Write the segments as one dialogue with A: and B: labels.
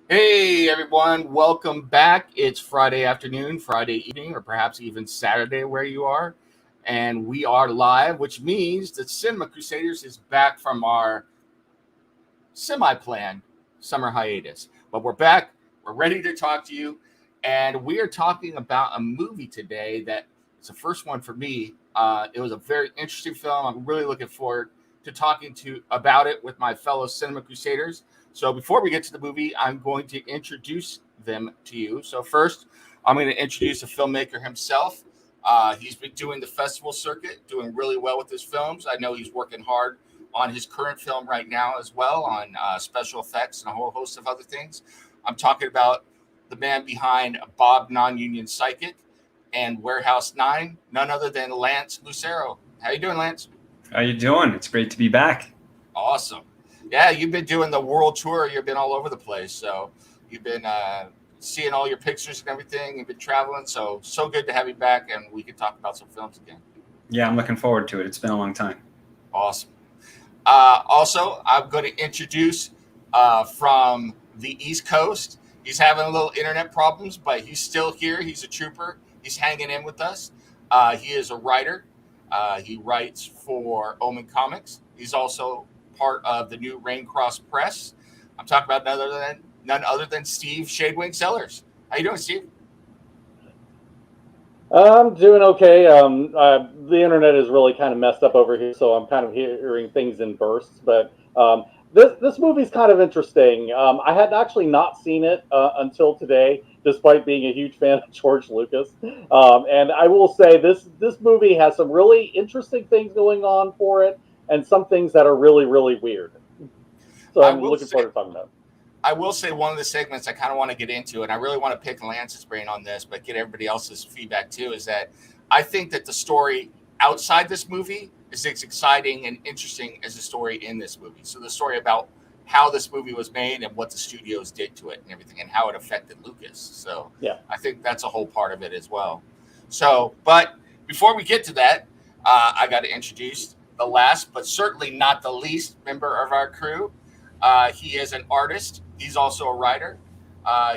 A: Hey everyone, welcome back. It's Friday afternoon, Friday evening, or perhaps even Saturday where you are. And we are live, which means that Cinema Crusaders is back from our semi planned summer hiatus. But we're back, we're ready to talk to you. And we are talking about a movie today that is the first one for me. It was a very interesting film. I'm really looking forward to talking to about it with my fellow Cinema Crusaders. So before we get to the movie, I'm going to introduce them to you. So first, I'm going to introduce the filmmaker himself. He's been doing the festival circuit, doing really well with his films. I know he's working hard on his current film right now as well, on special effects and a whole host of other things. I'm talking about the man behind Bob Non-Union Psychic and Warehouse 9, none other than Lance Lucero. How you doing, Lance?
B: How you doing? It's great to be back.
A: Awesome. Yeah, you've been doing the world tour. You've been all over the place. So you've been seeing all your pictures and everything. You've been traveling. So good to have you back, and we can talk about some films again.
B: Yeah, I'm looking forward to it. It's been a long time.
A: Awesome. Also, I'm going to introduce from the East Coast. He's having a little internet problems, but he's still here. He's a trooper. He's hanging in with us. He is a writer. He writes for Omen Comics. He's also part of the new Raincross Press. I'm talking about none other than Steve Shadewing Sellers. How you doing, Steve?
C: I'm doing okay. The internet is really kind of messed up over here, so I'm kind of hearing things in bursts. But this movie's kind of interesting. I had actually not seen it until today, despite being a huge fan of George Lucas. And I will say this movie has some really interesting things going on for it, and some things that are really, really weird. So I'm looking forward to talking about it.
A: I will say one of the segments I kind of want to get into, and I really want to pick Lance's brain on this, but get everybody else's feedback too, is that I think that the story outside this movie is as exciting and interesting as the story in this movie. So the story about how this movie was made and what the studios did to it and everything and how it affected Lucas. So
C: yeah,
A: I think that's a whole part of it as well. So, but before we get to that, I got to introduce the last, but certainly not the least member of our crew. He is an artist. He's also a writer.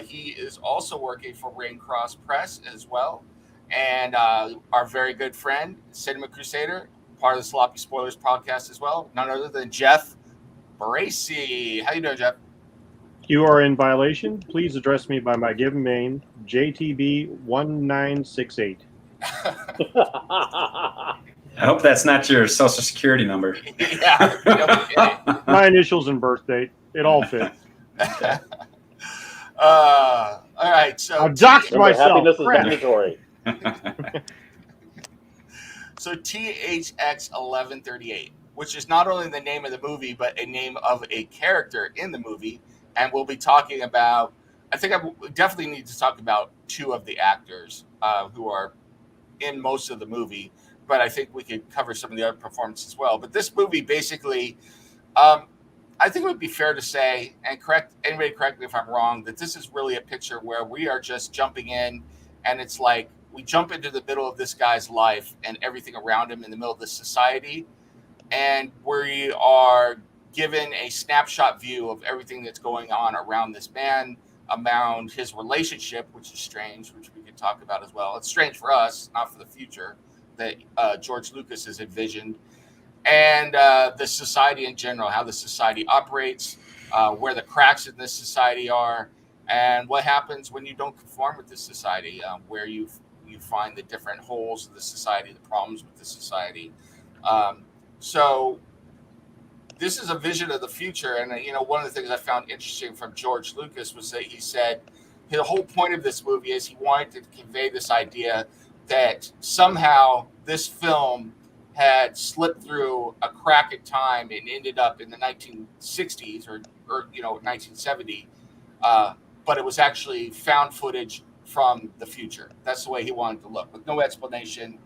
A: He is also working for Raincross Press as well. And our very good friend, Cinema Crusader, part of the Sloppy Spoilers podcast as well. None other than Jeff Bracey. How you doing, Jeff?
D: You are in violation. Please address me by my given name, JTB1968.
B: I hope that's not your social security number.
A: Yeah.
D: My initials and birth date. It all fits.
A: All right. So
D: I've doxed myself.
C: Happiness is mandatory.
A: So THX 1138, which is not only the name of the movie, but a name of a character in the movie. And we'll be talking about, I think I definitely need to talk about two of the actors who are in most of the movie, but I think we could cover some of the other performances as well. But this movie basically, I think it would be fair to say, and anybody correct me if I'm wrong, that this is really a picture where we are just jumping in, and it's like we jump into the middle of this guy's life and everything around him in the middle of this society, and we are given a snapshot view of everything that's going on around this man, around his relationship, which is strange, which we could talk about as well. It's strange for us, not for the future, that George Lucas has envisioned, and the society in general, how the society operates, where the cracks in this society are, and what happens when you don't conform with this society, where you find the different holes of the society, the problems with the society. So this is a vision of the future, and one of the things I found interesting from George Lucas was that he said the whole point of this movie is he wanted to convey this idea that somehow this film had slipped through a crack in time and ended up in the 1960s or 1970, but it was actually found footage from the future. That's the way he wanted to look, with no explanation,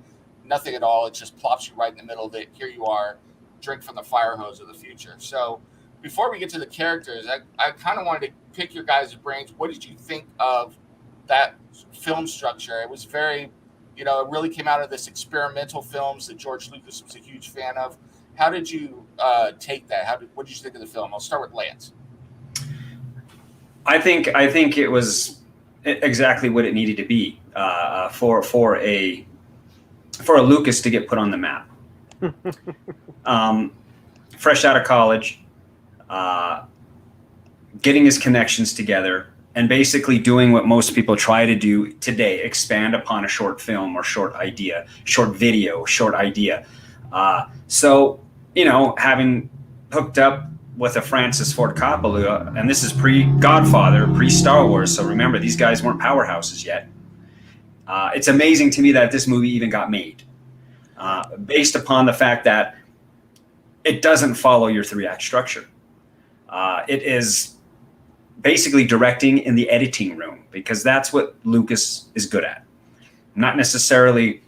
A: nothing at all. It just plops you right in the middle of it. Here you are, drink from the fire hose of the future. So before we get to the characters, I kind of wanted to pick your guys' brains. What did you think of that film structure? It was very, it really came out of this experimental films that George Lucas was a huge fan of. How did you take that? What did you think of the film? I'll start with Lance.
B: I think it was exactly what it needed to be for a Lucas to get put on the map. Fresh out of college, getting his connections together, and basically doing what most people try to do today: expand upon a short film or short idea, short video, short idea. So, having hooked up with a Francis Ford Coppola, and this is pre-Godfather, pre-Star Wars, so remember, these guys weren't powerhouses yet. It's amazing to me that this movie even got made, based upon the fact that it doesn't follow your 3-act structure. It is basically directing in the editing room, because that's what Lucas is good at. Not necessarily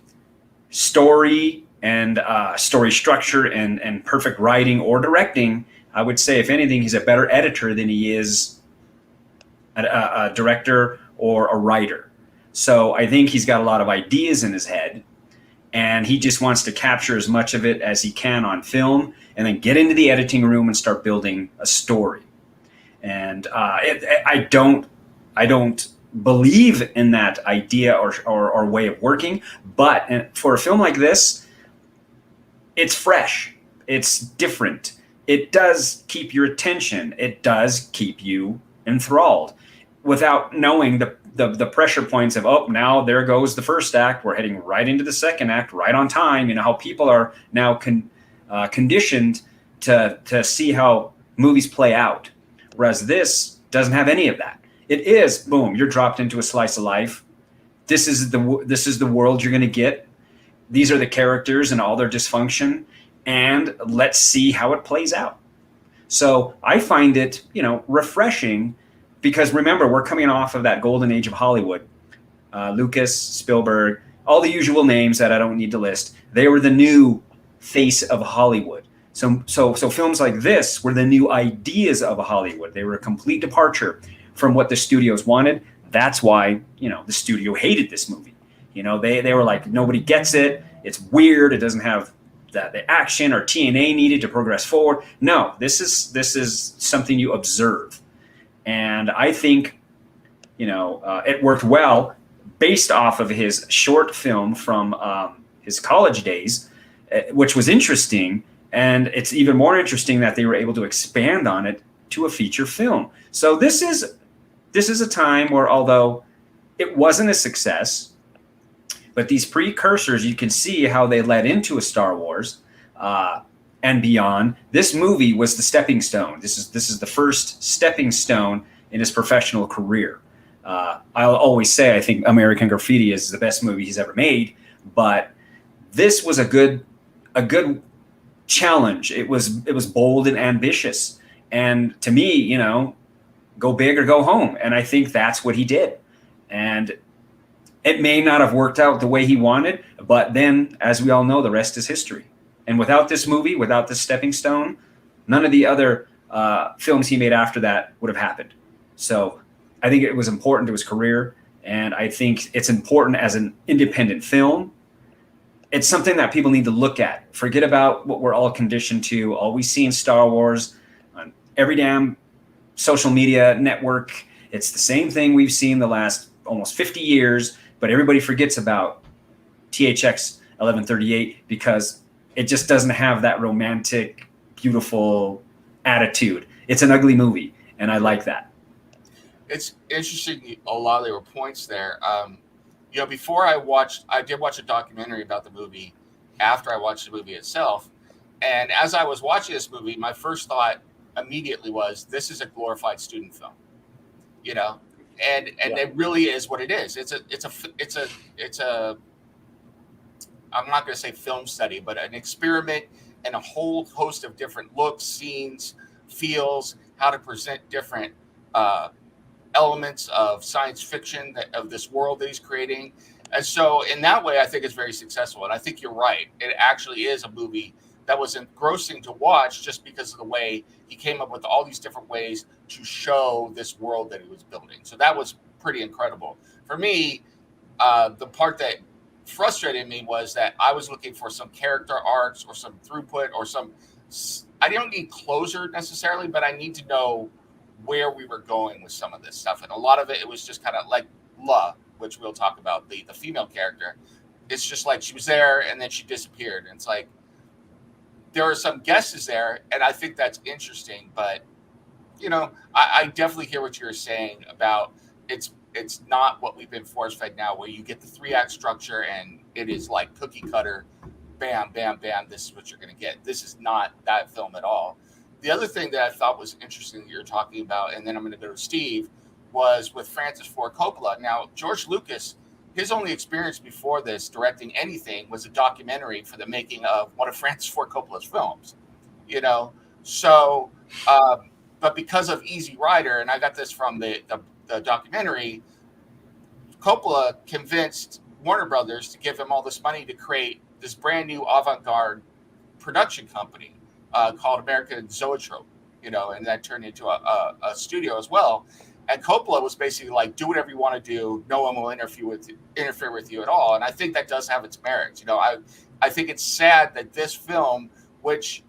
B: story and story structure and perfect writing or directing. I would say, if anything, he's a better editor than he is a director or a writer. So I think he's got a lot of ideas in his head, and he just wants to capture as much of it as he can on film, and then get into the editing room and start building a story. And I don't believe in that idea or way of working, but for a film like this, it's fresh, it's different. It does keep your attention. It does keep you enthralled without knowing the pressure points of, oh, now there goes the first act. We're heading right into the second act, right on time. You know how people are now conditioned to see how movies play out. Whereas this doesn't have any of that. It is, boom, you're dropped into a slice of life. This is the world you're going to get. These are the characters and all their dysfunction, and let's see how it plays out. So I find it, refreshing, because remember, we're coming off of that golden age of Hollywood. Lucas, Spielberg, all the usual names that I don't need to list. They were the new face of Hollywood. So films like this were the new ideas of Hollywood. They were a complete departure from what the studios wanted. That's why, the studio hated this movie. They were like, nobody gets it. It's weird. It doesn't have the action or TNA needed to progress forward. No, this is something you observe. And I think, it worked well based off of his short film from his college days, which was interesting. And it's even more interesting that they were able to expand on it to a feature film. So this is a time where, although it wasn't a success, but these precursors, you can see how they led into a Star Wars and beyond. This movie was the stepping stone. This is the first stepping stone in his professional career. I'll always say I think American Graffiti is the best movie he's ever made, but this was a good challenge. It was bold and ambitious, and to me, go big or go home. And I think that's what he did. And it may not have worked out the way he wanted, but then, as we all know, the rest is history. And without this movie, without this stepping stone, none of the other films he made after that would have happened. So I think it was important to his career, and I think it's important as an independent film. It's something that people need to look at. Forget about what we're all conditioned to, always seeing Star Wars on every damn social media network. It's the same thing we've seen the last almost 50 years, but everybody forgets about THX 1138 because it just doesn't have that romantic, beautiful attitude. It's an ugly movie, and I like that.
A: It's interesting. A lot of there were points there. Before I did watch a documentary about the movie after I watched the movie itself. And as I was watching this movie, my first thought immediately was, this is a glorified student film, and it really is what it is. It's a I'm not going to say film study, but an experiment and a whole host of different looks, scenes, feels, how to present different elements of science fiction of this world that he's creating. And so in that way, I think it's very successful. And I think you're right. It actually is a movie that was engrossing to watch just because of the way he came up with all these different ways to show this world that he was building. So that was pretty incredible. For me, the part that frustrated me was that I was looking for some character arcs or some throughput or I don't need closure necessarily, but I need to know where we were going with some of this stuff. And a lot of it was just kind of like La, which we'll talk about, the female character. It's just like she was there and then she disappeared. And it's like, there are some guesses there, and I think that's interesting. But, you know, I definitely hear what you're saying about it's not what we've been force fed now, where you get the 3-act structure and it is like cookie cutter, bam, bam, bam, this is what you're going to get. This is not that film at all. The other thing that I thought was interesting that you're talking about, and then I'm going to go to Steve, was with Francis Ford Coppola. Now, George Lucas, his only experience before this directing anything was a documentary for the making of one of Francis Ford Coppola's films, you know? So, but because of Easy Rider, and I got this from the documentary, Coppola convinced Warner Brothers to give him all this money to create this brand new avant-garde production company called American Zoetrope, you know, and that turned into a studio as well. And Coppola was basically like, do whatever you want to do. No one will interfere with you at all. And I think that does have its merits. You know, I think it's sad that this film, which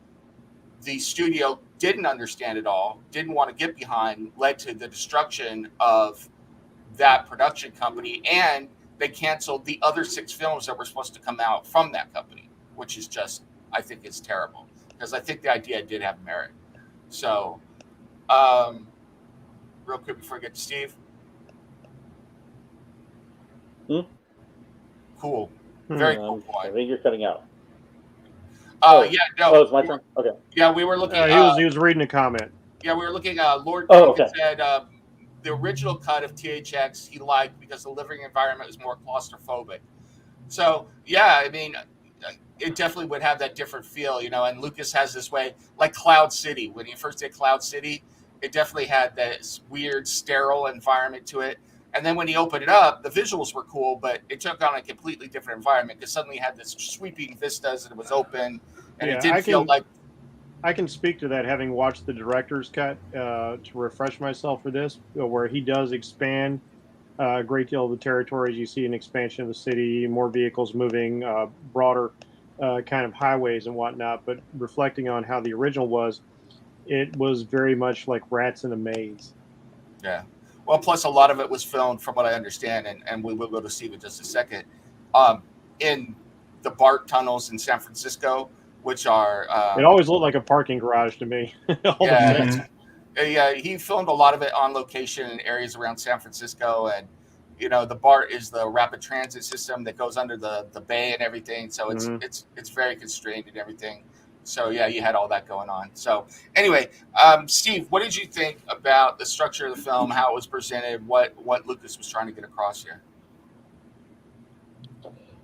A: the studio didn't understand at all, didn't want to get behind, led to the destruction of that production company. And they canceled the other 6 films that were supposed to come out from that company, which is just, I think it's terrible, because I think the idea did have merit. So, real quick before I get to Steve. Cool. Very cool point.
C: I think you're cutting out.
A: Yeah, no.
C: Oh, it's my turn? Okay.
A: Yeah, we were looking.
D: He was reading a comment.
A: Yeah, we were looking. Lord
C: okay.
A: said the original cut of THX he liked because the living environment was more claustrophobic. So, yeah, I mean, it definitely would have that different feel, you know, and Lucas has this way, like Cloud City. When he first did Cloud City, it definitely had this weird, sterile environment to it. And then when he opened it up, the visuals were cool, but it took on a completely different environment because suddenly you had this sweeping vistas and it was open, and it didn't feel like...
D: I can speak to that, having watched the director's cut to refresh myself for this, where he does expand a great deal of the territories. You see an expansion of the city, more vehicles moving, broader kind of highways and whatnot. But reflecting on how the original was, it was very much like rats in a maze.
A: Yeah. Well, plus a lot of it was filmed, from what I understand, and we will go to Steve in just a second, in the BART tunnels in San Francisco, which are...
D: it always looked like a parking garage to me.
A: Yeah, he filmed a lot of it on location in areas around San Francisco, and, you know, the BART is the rapid transit system that goes under the bay and everything, so it's very constrained and everything. So, yeah, you had all that going on. So, anyway, Steve, what did you think about the structure of the film, how it was presented, what Lucas was trying to get across here?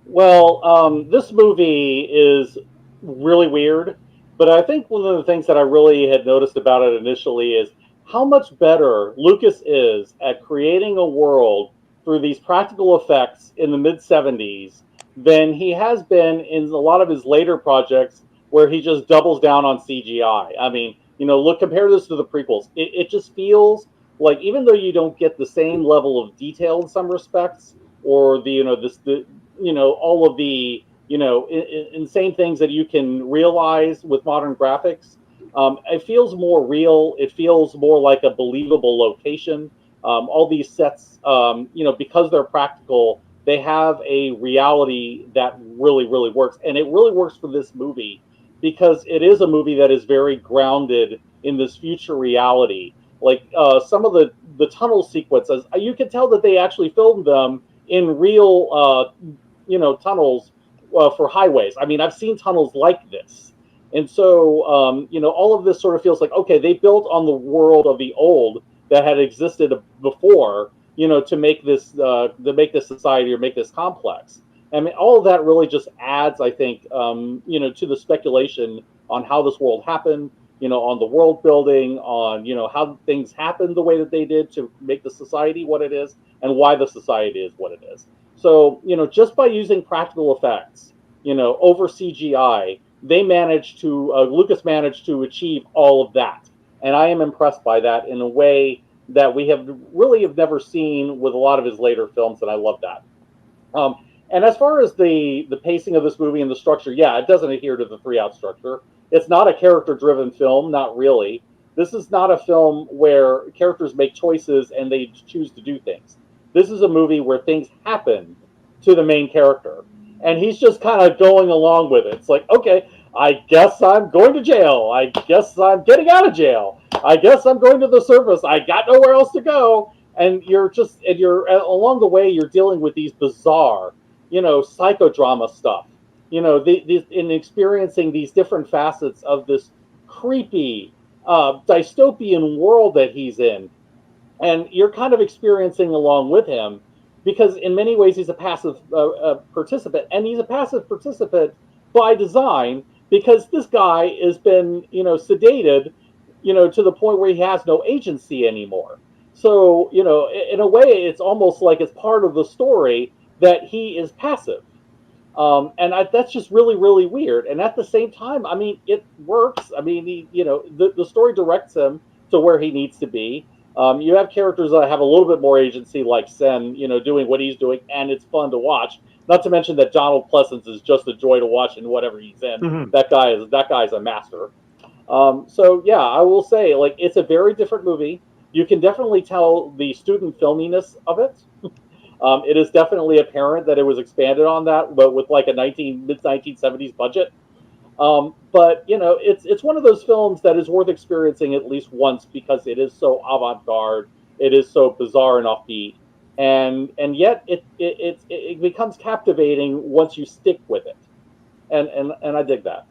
C: Well, this movie is really weird, but I think one of the things that I really had noticed about it initially is how much better Lucas is at creating a world through these practical effects in the mid-70s than he has been in a lot of his later projects, where he just doubles down on CGI. I mean, you know, compare this to the prequels. It just feels like, even though you don't get the same level of detail in some respects, or all of the, insane things that you can realize with modern graphics, it feels more real. It feels more like a believable location. All these sets, because they're practical, they have a reality that really, really works. And it really works for this movie, because it is a movie that is very grounded in this future reality. Like some of the tunnel sequences, you can tell that they actually filmed them in real, tunnels for highways. I mean, I've seen tunnels like this. And so, all of this sort of feels like, okay, they built on the world of the old that had existed before, to make this society, or make this complex. I mean, all of that really just adds, I think, to the speculation on how this world happened, on the world building, on, how things happened the way that they did to make the society what it is, and why the society is what it is. So, just by using practical effects, over CGI, Lucas managed to achieve all of that. And I am impressed by that in a way that we have never seen with a lot of his later films, and I love that. And as far as the pacing of this movie and the structure, yeah, it doesn't adhere to the 3-act structure. It's not a character-driven film, not really. This is not a film where characters make choices and they choose to do things. This is a movie where things happen to the main character, and he's just kind of going along with it. It's like, okay, I guess I'm going to jail. I guess I'm getting out of jail. I guess I'm going to the surface. I got nowhere else to go. And you're along the way, you're dealing with these bizarre, psychodrama stuff, in experiencing these different facets of this creepy, dystopian world that he's in. And you're kind of experiencing along with him, because in many ways he's a passive participant, and he's a passive participant by design, because this guy has been, sedated, to the point where he has no agency anymore. So, in a way, it's almost like it's part of the story that he is passive. That's just really, really weird. And at the same time, I mean, it works. I mean, the story directs him to where he needs to be. You have characters that have a little bit more agency, like Sen, doing what he's doing, and it's fun to watch. Not to mention that Donald Pleasence is just a joy to watch in whatever he's in.
D: Mm-hmm.
C: That guy's a master. So yeah, I will say, like, it's a very different movie. You can definitely tell the student filminess of it. It is definitely apparent that it was expanded on that, but with like a mid-1970s budget. But it's one of those films that is worth experiencing at least once, because it is so avant-garde, it is so bizarre and offbeat, and yet it becomes captivating once you stick with it, and I dig that.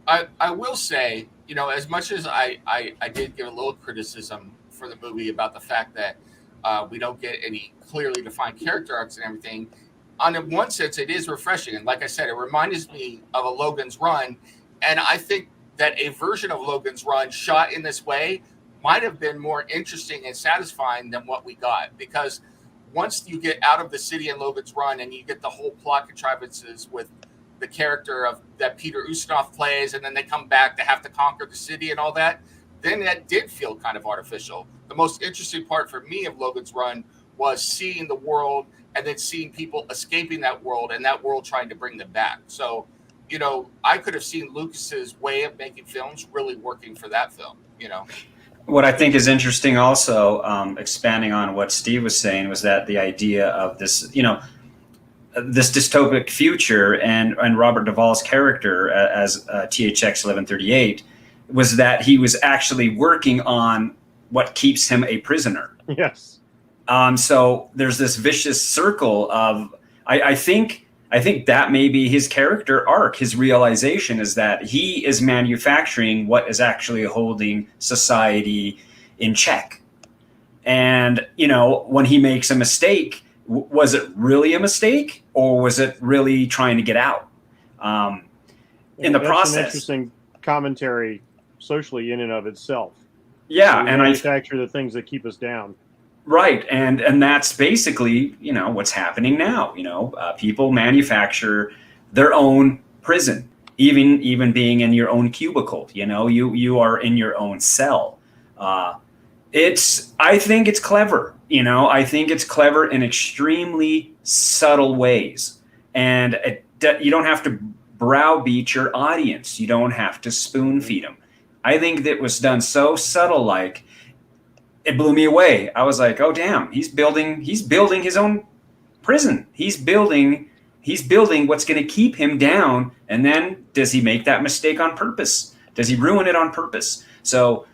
A: I will say, as much as I did give a little criticism for the movie about the fact that we don't get any clearly defined character arcs and everything, on in one sense, it is refreshing. And like I said, it reminds me of a Logan's Run. And I think that a version of Logan's Run shot in this way might have been more interesting and satisfying than what we got. Because once you get out of the city in Logan's Run and you get the whole plot contrivances with the character that Peter Ustinov plays, and then they come back to have to conquer the city and all that, then that did feel kind of artificial. The most interesting part for me of Logan's Run was seeing the world and then seeing people escaping that world and that world trying to bring them back. So, I could have seen Lucas's way of making films really working for that film,
B: What I think is interesting also, expanding on what Steve was saying, was that the idea of this, this dystopic future and Robert Duvall's character as THX 1138 was that he was actually working on what keeps him a prisoner.
D: Yes.
B: So there's this vicious circle of, I think that may be his character arc. His realization is that he is manufacturing what is actually holding society in check. And, when he makes a mistake, was it really a mistake, or was it really trying to get out? In the process,
D: an interesting commentary socially in and of itself.
B: Yeah,
D: so we manufacture the things that keep us down.
B: Right, and that's basically what's happening now. People manufacture their own prison, even being in your own cubicle. You are in your own cell. I think it's clever. I think it's clever in extremely subtle ways, and you don't have to browbeat your audience. You don't have to spoon feed them. I think that was done so subtle, like. It blew me away. I was like, "Oh damn! He's building his own prison. He's building what's going to keep him down." And then, does he make that mistake on purpose? Does he ruin it on purpose? So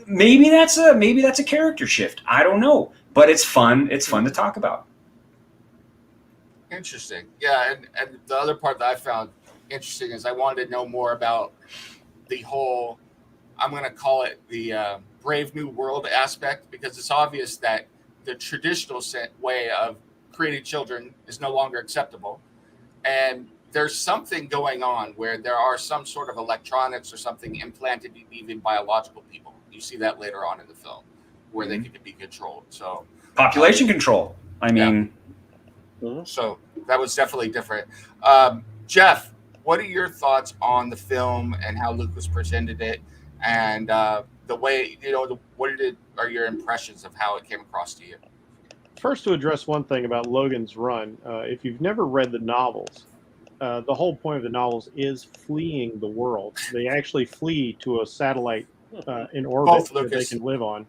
B: maybe that's a character shift. I don't know, but it's fun. It's fun to talk about.
A: Interesting. Yeah, and the other part that I found interesting is I wanted to know more about the whole, I'm going to call it the Brave New World aspect, because it's obvious that the traditional way of creating children is no longer acceptable. And there's something going on where there are some sort of electronics or something implanted in even biological people. You see that later on in the film, where they can be controlled. So
B: population control. I mean,
A: so that was definitely different. Jeff, what are your thoughts on the film and how Lucas presented it, and the way, what are your impressions of how it came across to you?
D: First, to address one thing about Logan's Run, if you've never read the novels, the whole point of the novels is fleeing the world. They actually flee to a satellite in orbit
A: Both,
D: that they
A: Lucas.
D: can live on.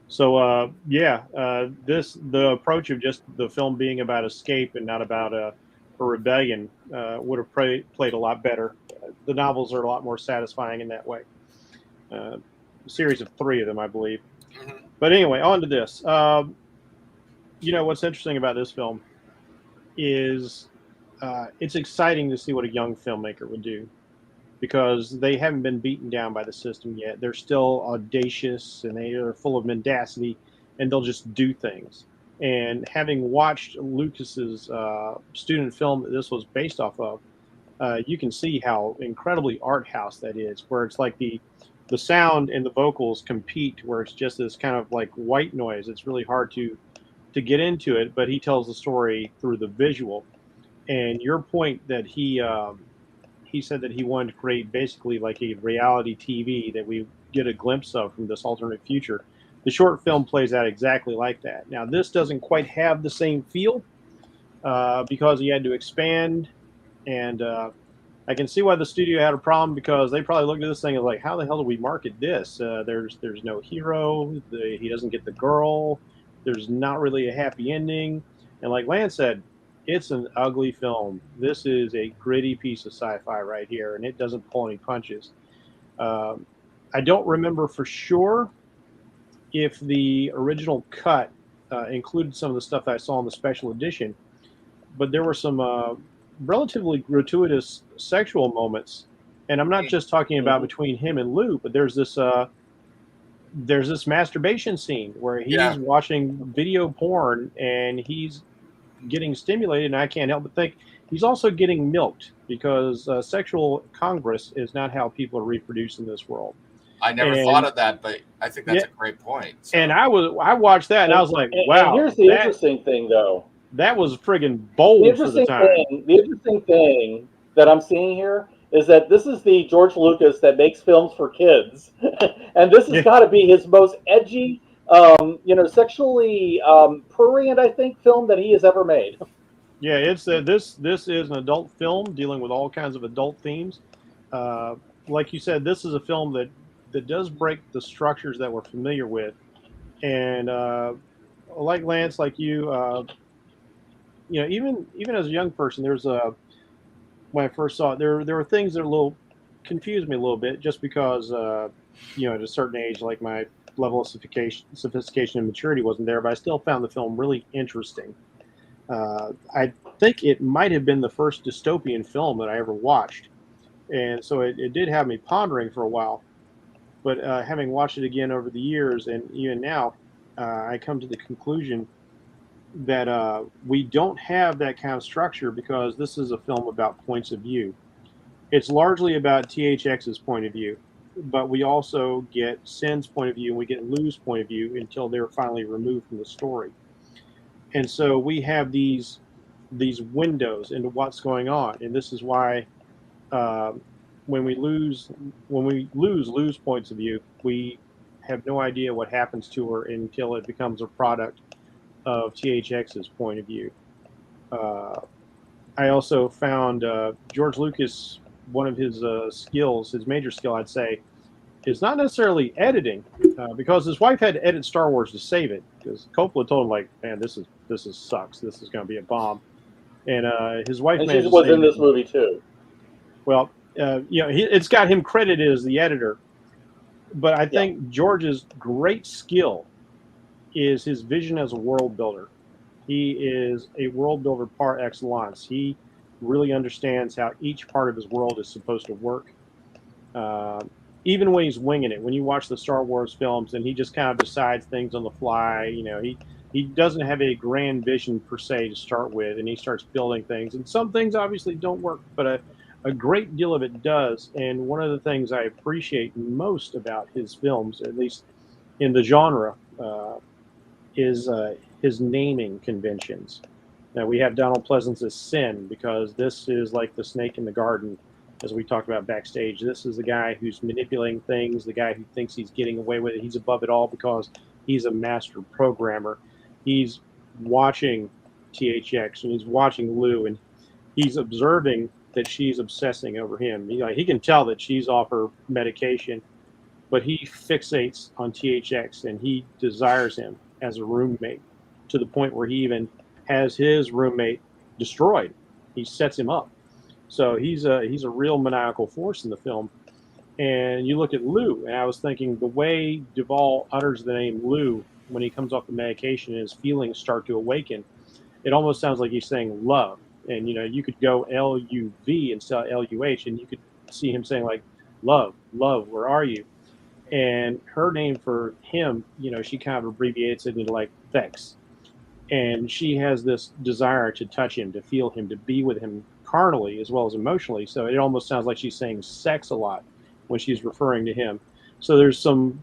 D: So the approach of just the film being about escape and not about a rebellion would have played a lot better. The novels are a lot more satisfying in that way. A series of 3 of them, I believe.
A: Mhm.
D: But anyway, on to this. What's interesting about this film is it's exciting to see what a young filmmaker would do, because they haven't been beaten down by the system yet. They're still audacious and they are full of mendacity, and they'll just do things. And having watched Lucas's student film that this was based off of, you can see how incredibly art house that is, where it's like the sound and the vocals compete, where it's just this kind of like white noise. It's really hard to get into it, but he tells the story through the visual. And your point that he said that he wanted to create basically like a reality TV that we get a glimpse of from this alternate future. The short film plays out exactly like that. Now, this doesn't quite have the same feel because he had to expand, and I can see why the studio had a problem, because they probably looked at this thing and like, how the hell do we market this? There's no hero. He doesn't get the girl. There's not really a happy ending. And like Lance said, it's an ugly film. This is a gritty piece of sci-fi right here, and it doesn't pull any punches. I don't remember for sure if the original cut included some of the stuff that I saw in the special edition, but there were some relatively gratuitous sexual moments, and I'm not just talking about between him and Lou, but there's this masturbation scene where
A: Yeah.
D: he's watching video porn and he's getting stimulated, and I can't help but think he's also getting milked, because sexual congress is not how people are reproduced in this world.
A: I never
D: And
A: thought of that, but I think that's a great point. So.
D: And I watched that and I was like, wow.
C: And here's the interesting thing, though.
D: That was friggin' bold for the time.
C: The interesting thing that I'm seeing here is that this is the George Lucas that makes films for kids, and this has got to be his most edgy, sexually prurient, I think, film that he has ever made.
D: Yeah, it's this is an adult film dealing with all kinds of adult themes. Like you said, this is a film that does break the structures that we're familiar with, and like Lance, like you, even as a young person, there's when I first saw it, there were things that confused me a little bit, just because at a certain age, like my level of sophistication and maturity wasn't there, but I still found the film really interesting. I think it might have been the first dystopian film that I ever watched, and so it did have me pondering for a while. But having watched it again over the years, and even now, I come to the conclusion that we don't have that kind of structure, because this is a film about points of view. It's largely about THX's point of view, but we also get Sin's point of view and we get Lou's point of view until they're finally removed from the story. And so we have these windows into what's going on, and this is why when we lose Lou's points of view, we have no idea what happens to her until it becomes a product of THX's point of view. I also found George Lucas, one of his skills, his major skill, I'd say, is not necessarily editing, because his wife had to edit Star Wars to save it, because Coppola told him, like, man, this sucks. This is going to be a bomb. And his wife
C: and she was in this movie too.
D: Well, it's got him credited as the editor, but I think George's great skill is his vision as a world builder. He is a world builder par excellence. He really understands how each part of his world is supposed to work. Even when he's winging it, when you watch the Star Wars films and he just kind of decides things on the fly, he doesn't have a grand vision per se to start with, and he starts building things. And some things obviously don't work, but a great deal of it does. And one of the things I appreciate most about his films, at least in the genre, is his naming conventions. Now, we have Donald Pleasance's Sin, because this is like the snake in the garden, as we talked about backstage. This is the guy who's manipulating things, the guy who thinks he's getting away with it. He's above it all because he's a master programmer. He's watching THX, and he's watching Lou, and he's observing that she's obsessing over him. He can tell that she's off her medication, but he fixates on THX and he desires him as a roommate to the point where he even has his roommate destroyed. He sets him up. So he's a real maniacal force in the film. And you look at Lou, and I was thinking the way Duvall utters the name Lou when he comes off the medication and his feelings start to awaken, it almost sounds like he's saying love. And you could go Luv instead of Luh, and you could see him saying like, love, love, where are you? And her name for him, she kind of abbreviates it into like Thex. And she has this desire to touch him, to feel him, to be with him carnally as well as emotionally. So it almost sounds like she's saying sex a lot when she's referring to him. So there's some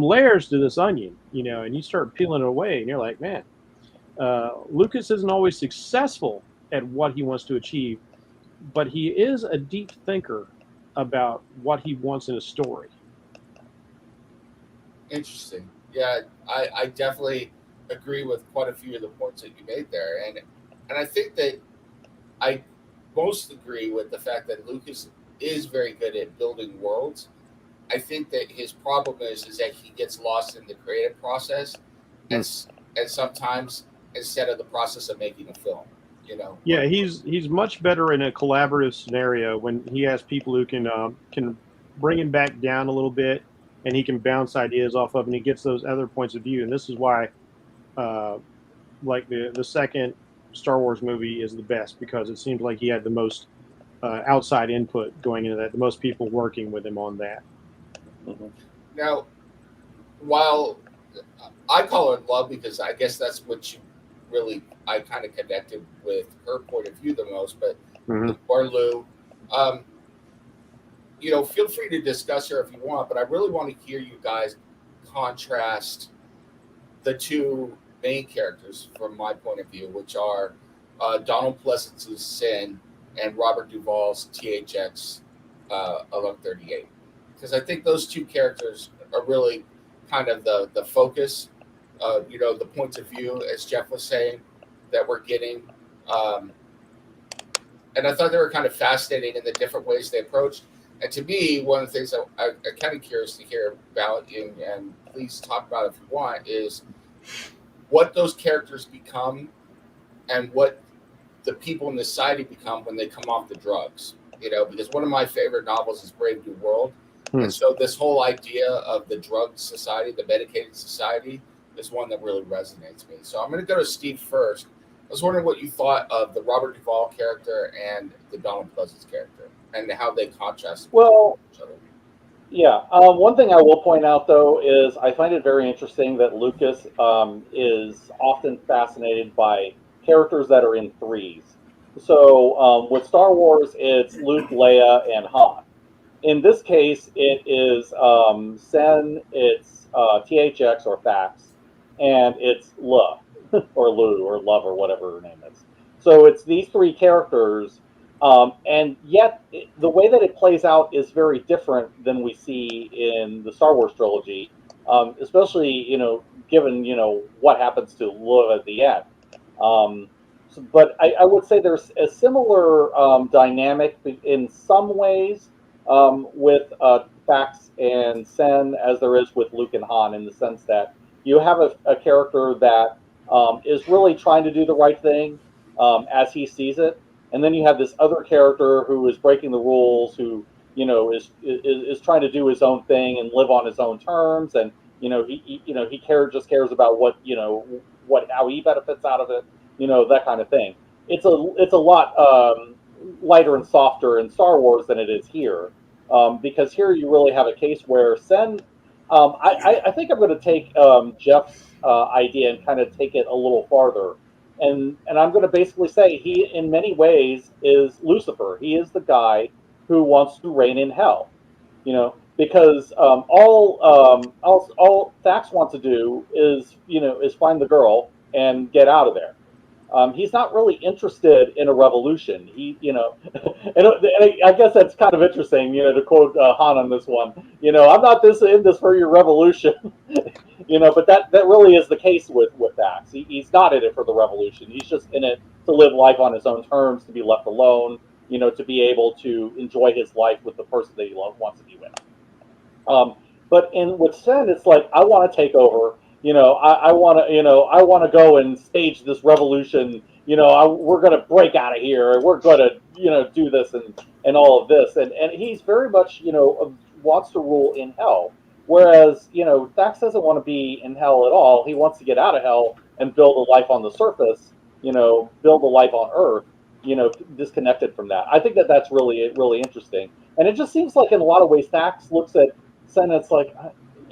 D: layers to this onion, and you start peeling it away, and you're like, man, Lucas isn't always successful at what he wants to achieve, but he is a deep thinker about what he wants in a story.
A: Interesting. Yeah, I definitely agree with quite a few of the points that you made there, and I think that I most agree with the fact that Lucas is very good at building worlds. I think that his problem is that he gets lost in the creative process, and sometimes instead of the process of making a film.
D: Yeah, he's much better in a collaborative scenario when he has people who can bring him back down a little bit, and he can bounce ideas off of, and he gets those other points of view. And this is why, like the second Star Wars movie is the best, because it seems like he had the most outside input going into that, the most people working with him on that.
C: Mm-hmm.
A: Now, while I call it love because I guess that's what I kind of connected with her point of view the most, but or Lou, feel free to discuss her if you want, but I really want to hear you guys contrast the two main characters from my point of view, which are Donald Pleasance's Sin and Robert Duvall's THX 1138. Because I think those two characters are really kind of the focus, the points of view, as Jeff was saying, that we're getting. And I thought they were kind of fascinating in the different ways they approached. And to me, one of the things that I'm kind of curious to hear about, and please talk about it if you want, is what those characters become and what the people in society become when they come off the drugs. Because one of my favorite novels is Brave New World. And so this whole idea of the drug society, the medicated society, is one that really resonates with me. So I'm going to go to Steve first. I was wondering what you thought of the Robert Duvall character and the Donald Pleasance character and how they contrast each other.
C: Yeah. One thing I will point out, though, is I find it very interesting that Lucas is often fascinated by characters that are in threes. So with Star Wars, it's Luke, Leia, and Han. In this case, it is Sen, it's THX or Fax, and it's Luh, or Lou, or Love, or whatever her name is. So it's these three characters, and yet the way that it plays out is very different than we see in the Star Wars trilogy, especially, given, what happens to Luh at the end. But I would say there's a similar dynamic in some ways with Fax and Sen as there is with Luke and Han, in the sense that you have a character that is really trying to do the right thing as he sees it, and then you have this other character who is breaking the rules, who is trying to do his own thing and live on his own terms, and he cares about how he benefits out of it, that kind of thing. It's a lot lighter and softer in Star Wars than it is here. Because here you really have a case where Sen, I think I'm going to take Jeff's idea and kind of take it a little farther. And I'm going to basically say he, in many ways, is Lucifer. He is the guy who wants to reign in hell, because all Thax wants to do is find the girl and get out of there. He's not really interested in a revolution. And I guess that's kind of interesting, to quote Han on this one. I'm not in this for your revolution, But that really is the case with Dax. He's not in it for the revolution. He's just in it to live life on his own terms, to be left alone, to be able to enjoy his life with the person that he wants to be with. But in with Sen, it's like I want to take over. I want to, I want to go and stage this revolution. We're going to break out of here, and we're going to, do this and all of this. And he's very much, wants to rule in hell. Whereas, Dax doesn't want to be in hell at all. He wants to get out of hell and build a life on the surface. Build a life on Earth. Disconnected from that. I think that that's really, really interesting. And it just seems like in a lot of ways, Dax looks at Sen. It's like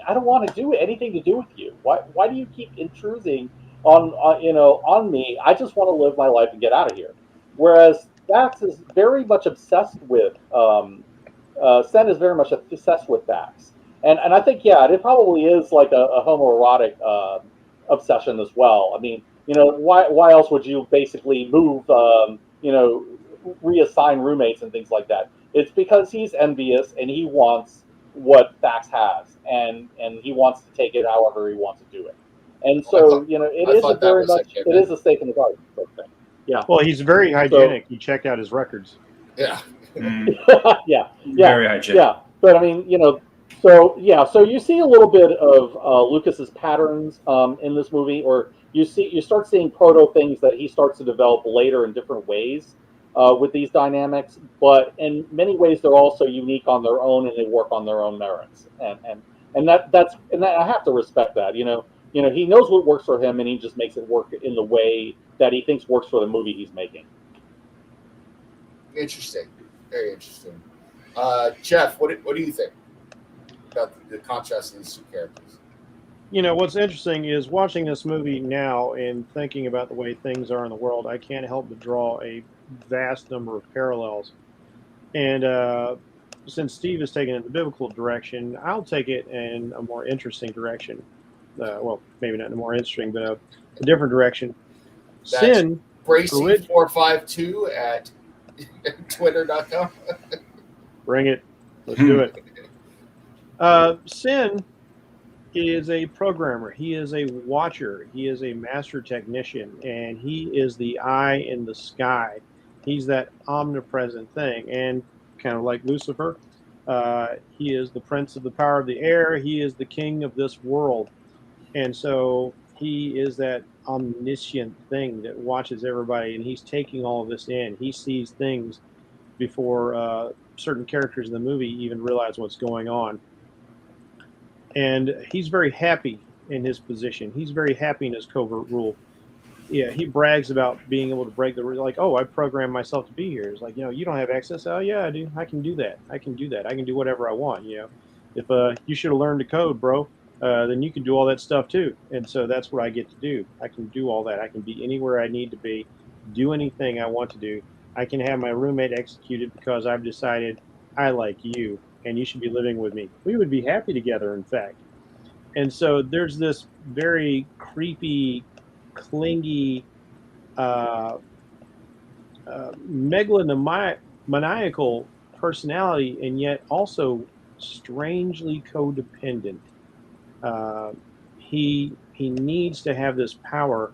C: I don't want to do anything to do with you. Why do you keep intruding on me? I just want to live my life and get out of here. Whereas Dax is very much obsessed with Sen is very much obsessed with Dax, and I think it probably is like a homoerotic obsession as well. I mean, why else would you basically move reassign roommates and things like that? It's because he's envious and he wants what Dax has, and he wants to take it however he wants to do it. And so, it is a very much it is a stake in the garden sort of thing. Yeah.
D: Well, he's very hygienic. You checked out his records.
A: Yeah.
C: Yeah.
B: Very hygienic.
C: Yeah. But I mean, so you see a little bit of Lucas's patterns in this movie, or you start seeing proto things that he starts to develop later in different ways with these dynamics. But in many ways, they're also unique on their own, and they work on their own merits. And that's I have to respect that. He knows what works for him, and he just makes it work in the way that he thinks works for the movie he's making.
A: Interesting. Very interesting. Jeff, what do you think about the contrast of these two characters?
D: What's interesting is watching this movie now and thinking about the way things are in the world, I can't help but draw a vast number of parallels. And since Steve has taken it in the biblical direction, I'll take it in a more interesting direction. Well, maybe not in a more interesting, but a different direction.
A: That's
D: Sin,
A: Bracy452 at Twitter.com.
D: Bring it. Let's do it. Sin is a programmer. He is a watcher. He is a master technician, and he is the eye in the sky. He's that omnipresent thing. And kind of like Lucifer, he is the prince of the power of the air. He is the king of this world. And so he is that omniscient thing that watches everybody, and he's taking all of this in. He sees things before certain characters in the movie even realize what's going on. And he's very happy in his position. He's very happy in his covert rule. Yeah, he brags about being able to break the rule. Like, oh, I programmed myself to be here. It's like, you don't have access. Oh, yeah, I do. I can do that. I can do whatever I want. If you should have learned to code, bro, then you can do all that stuff too. And so that's what I get to do. I can do all that. I can be anywhere I need to be, do anything I want to do. I can have my roommate executed because I've decided I like you and you should be living with me. We would be happy together, in fact. And so there's this very creepy, clingy, megalomaniacal personality, and yet also strangely codependent. He needs to have this power,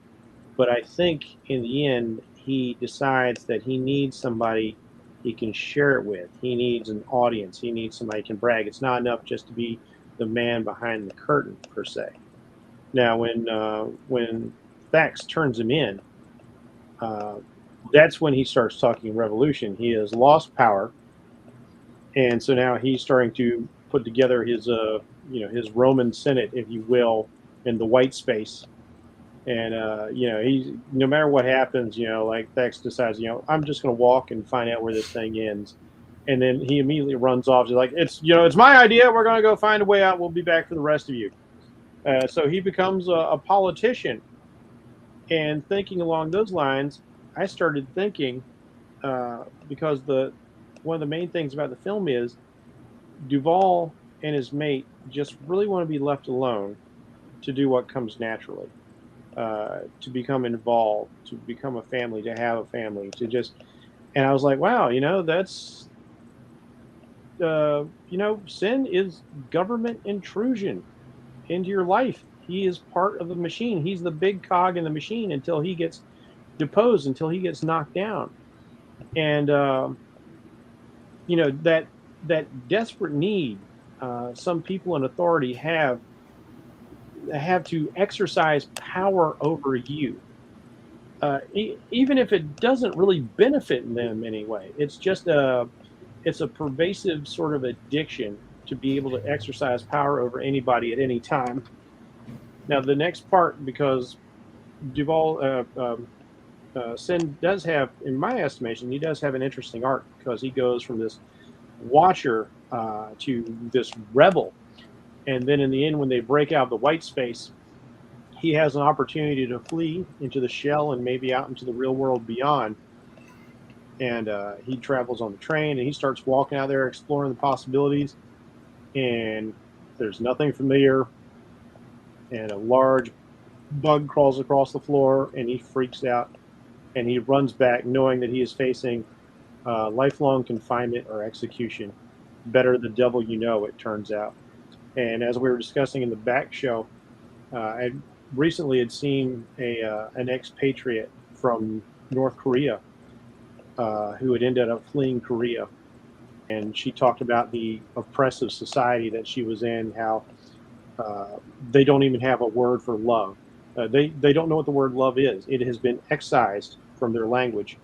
D: but I think in the end he decides that he needs somebody he can share it with. He needs an audience. He needs somebody he can brag. It's not enough just to be the man behind the curtain per se. Now, when Thax turns him in, that's when he starts talking revolution. He has lost power, and so now he's starting to put together his his Roman Senate, if you will, in the white space. And he's, no matter what happens, like Thax decides, I'm just going to walk and find out where this thing ends. And then he immediately runs off. He's like, it's my idea. We're going to go find a way out. We'll be back for the rest of you. So he becomes a politician. And thinking along those lines, I started thinking, because one of the main things about the film is Duvall and his mate just really want to be left alone to do what comes naturally, to become involved, to become a family, to have a family, and I was like, wow, that's, Sin is government intrusion into your life. He is part of the machine. He's the big cog in the machine until he gets deposed, until he gets knocked down. And, that desperate need some people in authority have to exercise power over you, even if it doesn't really benefit them anyway. It's a pervasive sort of addiction to be able to exercise power over anybody at any time. Now, the next part, because Duval Sin does have, in my estimation, he does have an interesting arc, because he goes from this watcher to this rebel, and then in the end, when they break out the white space, he has an opportunity to flee into the shell and maybe out into the real world beyond. And he travels on the train, and he starts walking out there exploring the possibilities, and there's nothing familiar, and a large bug crawls across the floor, and he freaks out, and he runs back knowing that he is facing lifelong confinement or execution. Better the devil you know, it turns out. And as we were discussing in the back show, I recently had seen an expatriate from North Korea who had ended up fleeing Korea. And she talked about the oppressive society that she was in, how they don't even have a word for love. They don't know what the word love is. It has been excised from their language.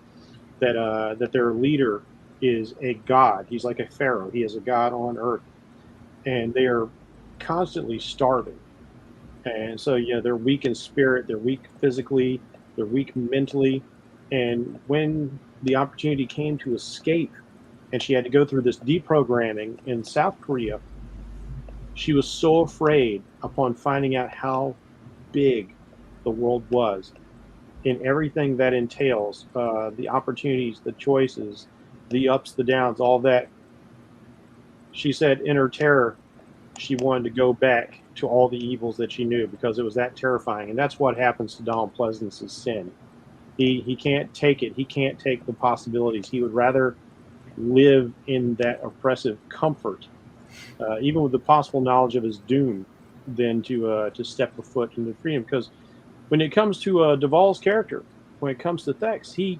D: That their leader is a god. He's like a pharaoh. He is a god on earth, and they are constantly starving. And so, they're weak in spirit, they're weak physically, they're weak mentally. And when the opportunity came to escape, and she had to go through this deprogramming in South Korea, she was so afraid upon finding out how big the world was, in everything that entails, the opportunities, the choices, the ups, the downs, all that. She said in her terror, she wanted to go back to all the evils that she knew, because it was that terrifying. And that's what happens to Donald Pleasance's Sin. He can't take it. He can't take the possibilities. He would rather live in that oppressive comfort, even with the possible knowledge of his doom, than to step a foot into freedom. Because when it comes to Duvall's character, when it comes to THX, he,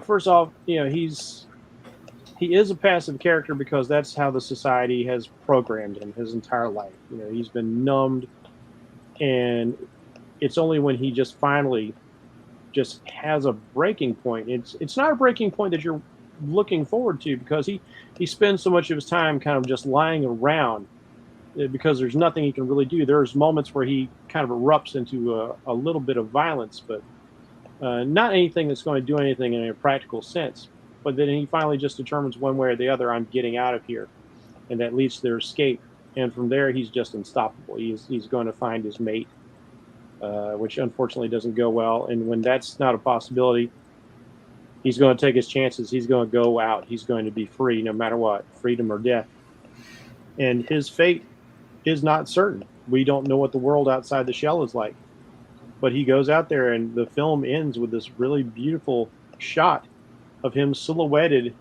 D: first off, he is a passive character, because that's how the society has programmed him his entire life. He's been numbed, and it's only when he just finally just has a breaking point. It's not a breaking point that you're looking forward to, because he spends so much of his time kind of just lying around, because there's nothing he can really do. There's moments where he kind of erupts into a little bit of violence, but not anything that's going to do anything in a practical sense. But then he finally just determines one way or the other, I'm getting out of here. And that leads to their escape. And from there, he's just unstoppable. He's going to find his mate, which unfortunately doesn't go well. And when that's not a possibility, he's going to take his chances. He's going to go out. He's going to be free no matter what, freedom or death. And his fate is not certain. We don't know what the world outside the shell is like. But he goes out there, and the film ends with this really beautiful shot of him silhouetted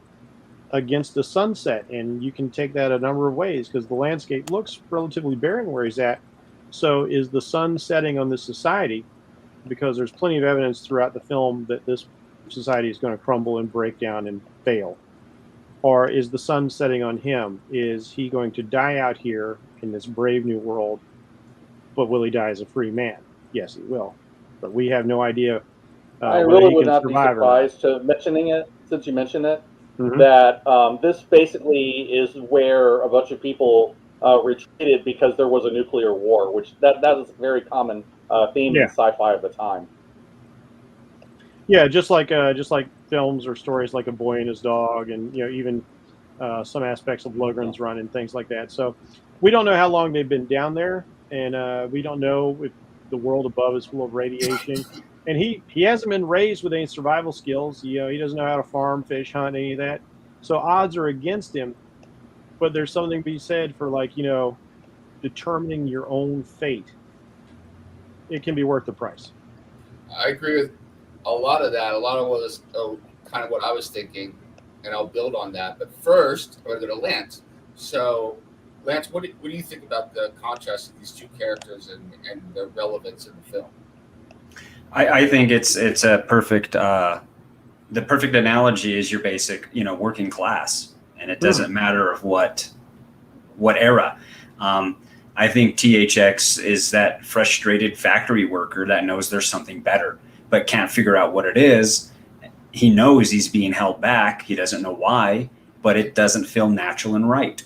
D: against the sunset. And you can take that a number of ways, because the landscape looks relatively barren where he's at. So is the sun setting on this society? Because there's plenty of evidence throughout the film that this society is going to crumble and break down and fail. Or is the sun setting on him? Is he going to die out here in this brave new world? But will he die as a free man? Yes, he will. But we have no idea.
C: I really would not be surprised to mentioning it, since you mentioned it, that this basically is where a bunch of people retreated because there was a nuclear war, which that is a very common theme in sci-fi of the time.
D: Yeah, just like films or stories like A Boy and His Dog, and even some aspects of Logren's Run and things like that. So we don't know how long they've been down there, and we don't know if the world above is full of radiation. And he hasn't been raised with any survival skills. He doesn't know how to farm, fish, hunt, any of that. So odds are against him. But there's something to be said for, determining your own fate. It can be worth the price.
A: I agree with a lot of that. A lot of what is kind of what I was thinking, and I'll build on that. But first, I'm going to go to Lance. So, Lance, what do you think about the contrast of these two characters and their relevance in the film?
B: I think it's a perfect. The perfect analogy is your basic, working class, and it doesn't matter of what what era. I think THX is that frustrated factory worker that knows there's something better, but can't figure out what it is. He knows he's being held back. He doesn't know why, but it doesn't feel natural and right.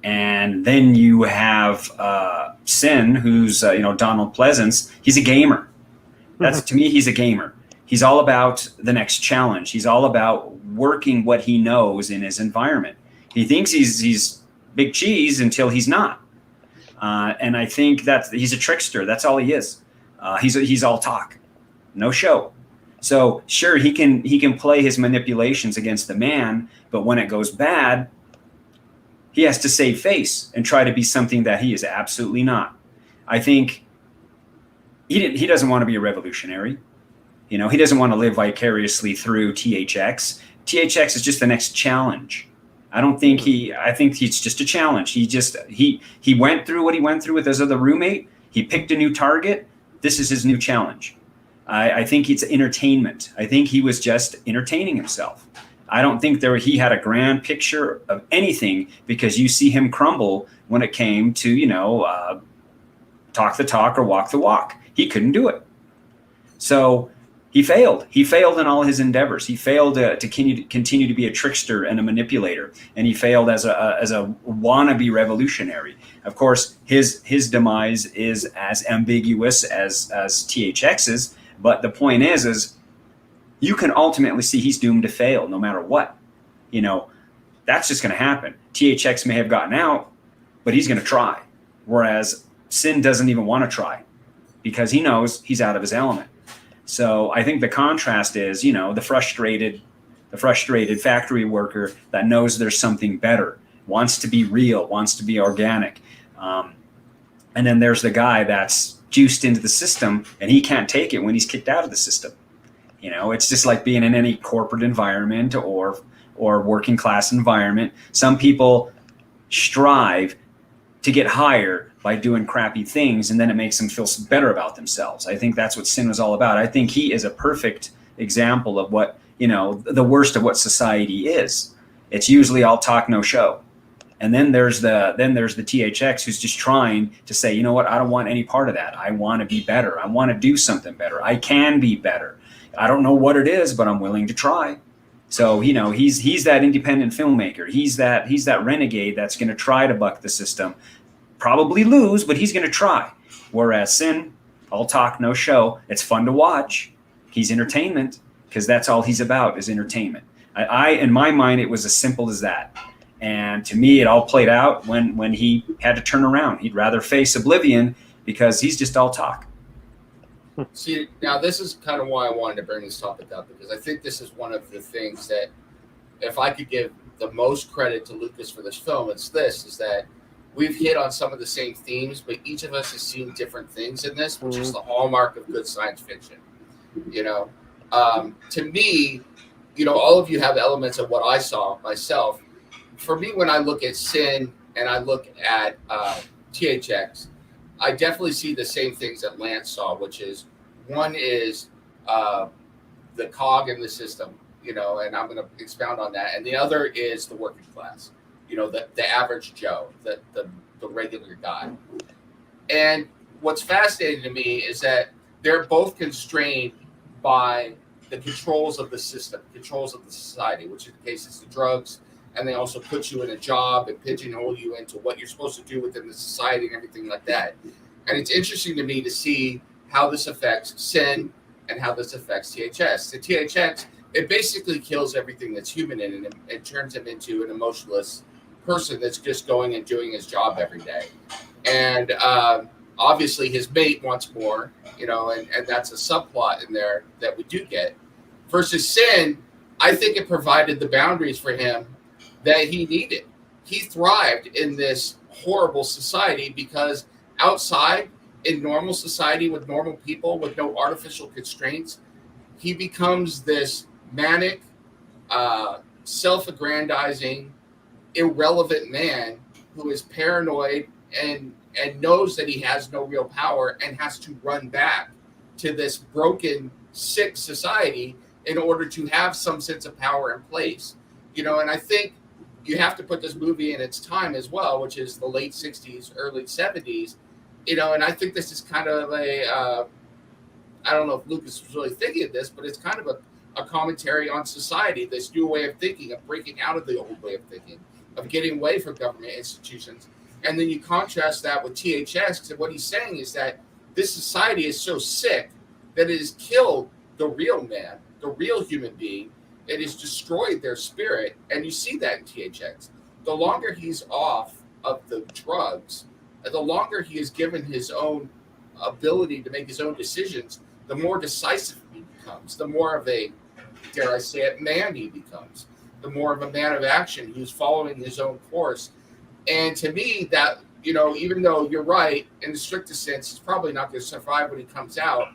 B: And then you have Sin, who's Donald Pleasance. He's a gamer. That's to me, he's a gamer. He's all about the next challenge. He's all about working what he knows in his environment. He thinks he's big cheese until he's not. And I think that he's a trickster. That's all he is. He's all talk, no show. So sure, he can play his manipulations against the man, but when it goes bad, he has to save face and try to be something that he is absolutely not. I think he doesn't want to be a revolutionary. He doesn't want to live vicariously through THX. THX is just the next challenge. I think he's just a challenge. He went through what he went through with his other roommate. He picked a new target. This is his new challenge. I think it's entertainment. I think he was just entertaining himself. I don't think he had a grand picture of anything, because you see him crumble when it came to, talk the talk or walk the walk. He couldn't do it. So he failed. He failed in all his endeavors. He failed to continue to be a trickster and a manipulator. And he failed as a wannabe revolutionary. Of course, his demise is as ambiguous as THX's. But the point is you can ultimately see he's doomed to fail no matter what. That's just going to happen. THX may have gotten out, but he's going to try. Whereas Sin doesn't even want to try, because he knows he's out of his element. So I think the contrast is, the frustrated factory worker that knows there's something better, wants to be real, wants to be organic. And then there's the guy that's juiced into the system, and he can't take it when he's kicked out of the system. It's just like being in any corporate environment or working class environment. Some people strive to get higher by doing crappy things, and then it makes them feel better about themselves. I think that's what Sin was all about. I think he is a perfect example of what, the worst of what society is. It's usually all talk, no show. And then there's the THX who's just trying to say, you know what, I don't want any part of that. I want to be better. I want to do something better. I can be better. I don't know what it is, but I'm willing to try. So, he's that independent filmmaker. He's that renegade that's going to try to buck the system, probably lose, but he's going to try. Whereas Sin, all talk, no show. It's fun to watch. He's entertainment, because that's all he's about, is entertainment. In my mind, it was as simple as that. And to me, it all played out when he had to turn around. He'd rather face oblivion, because he's just all talk.
A: See, now this is kind of why I wanted to bring this topic up, because I think this is one of the things that, if I could give the most credit to Lucas for this film, is that we've hit on some of the same themes, but each of us has seen different things in this, which is the hallmark of good science fiction. To me, all of you have elements of what I saw myself. For me, when I look at Sin and I look at THX, I definitely see the same things that Lance saw, which is, one is the cog in the system, and I'm going to expound on that. And the other is the working class, the average Joe, the regular guy. And what's fascinating to me is that they're both constrained by the controls of the system, controls of the society, which in the case is the drugs. And they also put you in a job and pigeonhole you into what you're supposed to do within the society and everything like that. And it's interesting to me to see how this affects Sin and how this affects THX. The THX, it basically kills everything that's human in it. It turns him into an emotionless person that's just going and doing his job every day. And obviously his mate wants more, and that's a subplot in there that we do get. Versus Sin, I think it provided the boundaries for him that he needed. He thrived in this horrible society, because outside, in normal society with normal people with no artificial constraints, he becomes this manic, self-aggrandizing, irrelevant man who is paranoid and knows that he has no real power and has to run back to this broken, sick society in order to have some sense of power in place. And I think you have to put this movie in its time as well, which is the late 60s, early 70s. And I think this is kind of I don't know if Lucas was really thinking of this, but it's kind of a commentary on society, this new way of thinking, of breaking out of the old way of thinking, of getting away from government institutions. And then you contrast that with THX, and what he's saying is that this society is so sick that it has killed the real man, the real human being. It has destroyed their spirit, and you see that in THX. The longer he's off of the drugs, the longer he is given his own ability to make his own decisions, the more decisive he becomes, the more of a, dare I say it, man he becomes, the more of a man of action who's following his own course. And to me, that, even though you're right, in the strictest sense, he's probably not going to survive when he comes out.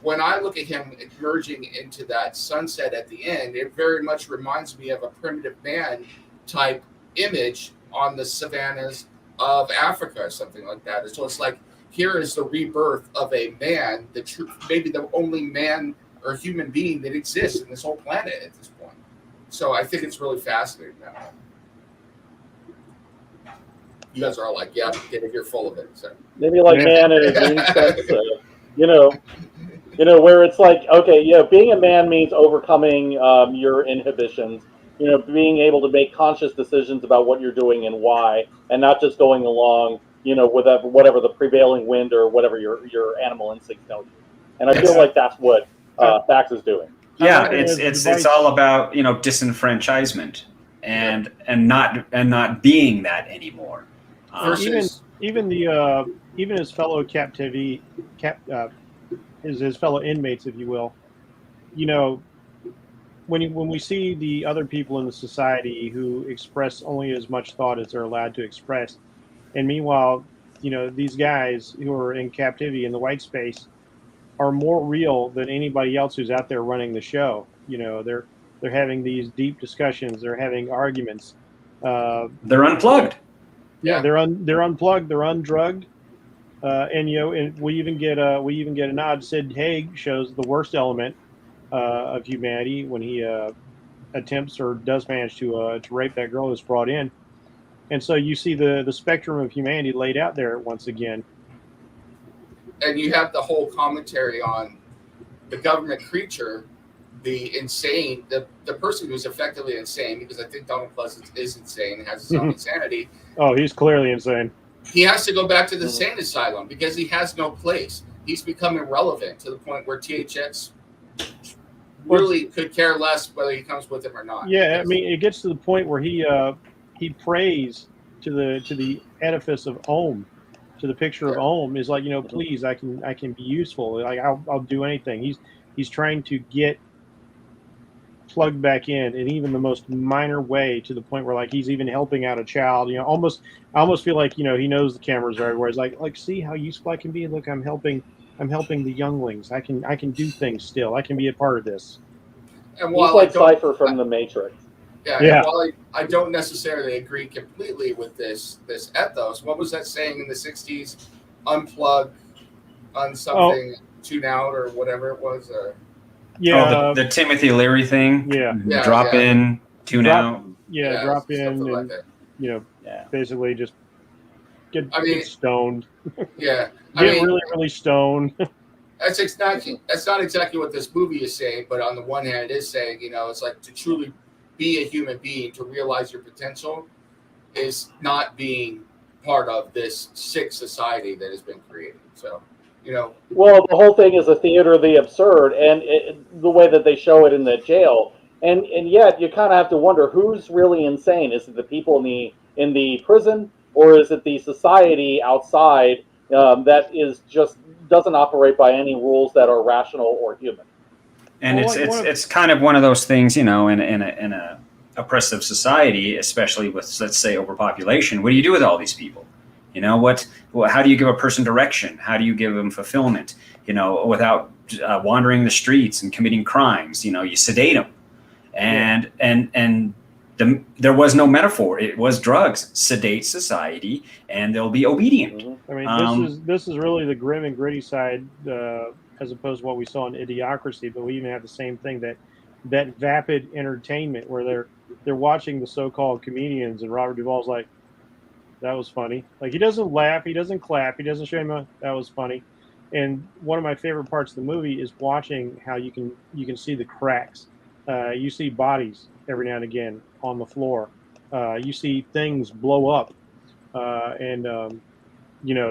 A: When I look at him emerging into that sunset at the end, it very much reminds me of a primitive man type image on the savannas of Africa or something like that. So it's like, here is the rebirth of a man, maybe the only man or human being that exists in this whole planet at this point. So I think it's really fascinating now. You guys are all like, yeah, you're full of it. So.
C: Maybe like man in a dream sense, where it's like, okay, being a man means overcoming your inhibitions, being able to make conscious decisions about what you're doing and why, and not just going along, with whatever the prevailing wind or whatever your animal instincts tell you. And I feel like that's what Thax is doing.
B: Yeah, it's all about disenfranchisement and not being that anymore.
D: Even his fellow his fellow inmates, if you will, when we see the other people in the society who express only as much thought as they're allowed to express, and meanwhile, these guys who are in captivity in the white space are more real than anybody else who's out there running the show. They're having these deep discussions, they're having arguments.
B: They're unplugged.
D: Yeah, they're unplugged, they're undrugged. And we even get a nod. Sid Haig shows the worst element of humanity when he attempts or does manage to rape that girl who's brought in, and so you see the spectrum of humanity laid out there once again.
A: And you have the whole commentary on the government creature, the insane, the person who's effectively insane, because I think Donald Pleasance is insane and has his own insanity.
D: Oh, he's clearly insane.
A: He has to go back to the insane asylum because he has no place. He's become irrelevant to the point where THX really could care less whether he comes with him or not.
D: Yeah, I mean, it gets to the point where he prays to the edifice of Om, to the picture of Om. Is like, please, I can be useful. Like I'll do anything. He's trying to get plugged back in even the most minor way, to the point where like he's even helping out a child. I almost feel like he knows the cameras are everywhere. It's like see how useful I can be. Look, I'm helping the younglings. I can do things still. I can be a part of this.
A: And
C: he's like Cypher from the Matrix.
A: Yeah. While I don't necessarily agree completely with this ethos, what was that saying in the 60s? Unplug, something, tune out, or whatever it was.
B: The Timothy Leary thing.
D: Yeah.
B: Drop in, tune out.
D: Yeah, drop in, and basically just get stoned.
A: Yeah,
D: really stoned.
A: That's not exactly what this movie is saying, but on the one hand, it is saying, it's like to truly be a human being, to realize your potential, is not being part of this sick society that has been created. So.
C: Well, the whole thing is a theater of the absurd, and the way that they show it in the jail, and yet you kind of have to wonder who's really insane. Is it the people in the prison, or is it the society outside that is just doesn't operate by any rules that are rational or human?
B: And it's kind of one of those things, in a oppressive society, especially with, let's say, overpopulation. What do you do with all these people? How do you give a person direction? How do you give them fulfillment? Without wandering the streets and committing crimes. You sedate them, and there was no metaphor. It was drugs. Sedate society, and they'll be obedient.
D: I mean, this is really the grim and gritty side, as opposed to what we saw in Idiocracy. But we even have the same thing, that vapid entertainment where they're watching the so-called comedians, and Robert Duvall's like, that was funny. Like, he doesn't laugh, he doesn't clap, he doesn't show him that was funny. And one of my favorite parts of the movie is watching how you can see the cracks. You see bodies every now and again on the floor. You see things blow up, and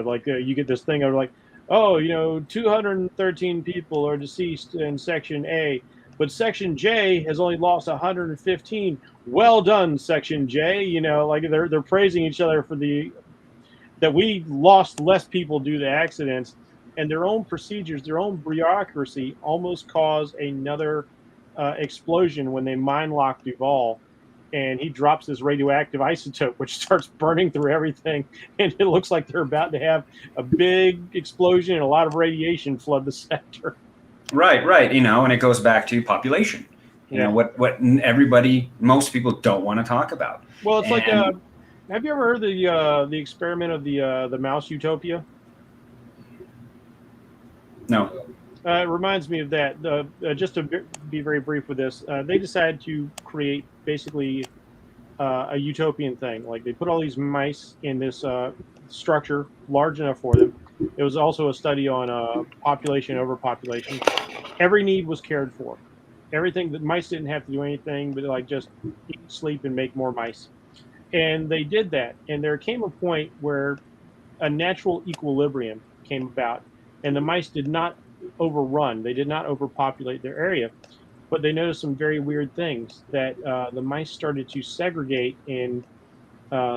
D: like you get this thing of like, oh, 213 people are deceased in Section A, but Section J has only lost 115. Well done, Section J. Like they're praising each other for that we lost less people due to accidents, and their own procedures, their own bureaucracy almost caused another explosion when they mine lock Duvall, and he drops this radioactive isotope, which starts burning through everything, and it looks like they're about to have a big explosion and a lot of radiation flood the sector.
B: Right. And it goes back to population. What most people don't want to talk about.
D: Well, it's like, have you ever heard the experiment of the mouse utopia?
B: No.
D: It reminds me of that. Just to be very brief with this, they decided to create basically a utopian thing. Like, they put all these mice in this structure large enough for them. It was also a study on population, overpopulation. Every need was cared for. Everything, that mice didn't have to do anything but like just eat, sleep, and make more mice. And they did that. And there came a point where a natural equilibrium came about, and the mice did not overrun. They did not overpopulate their area, but they noticed some very weird things, that the mice started to segregate in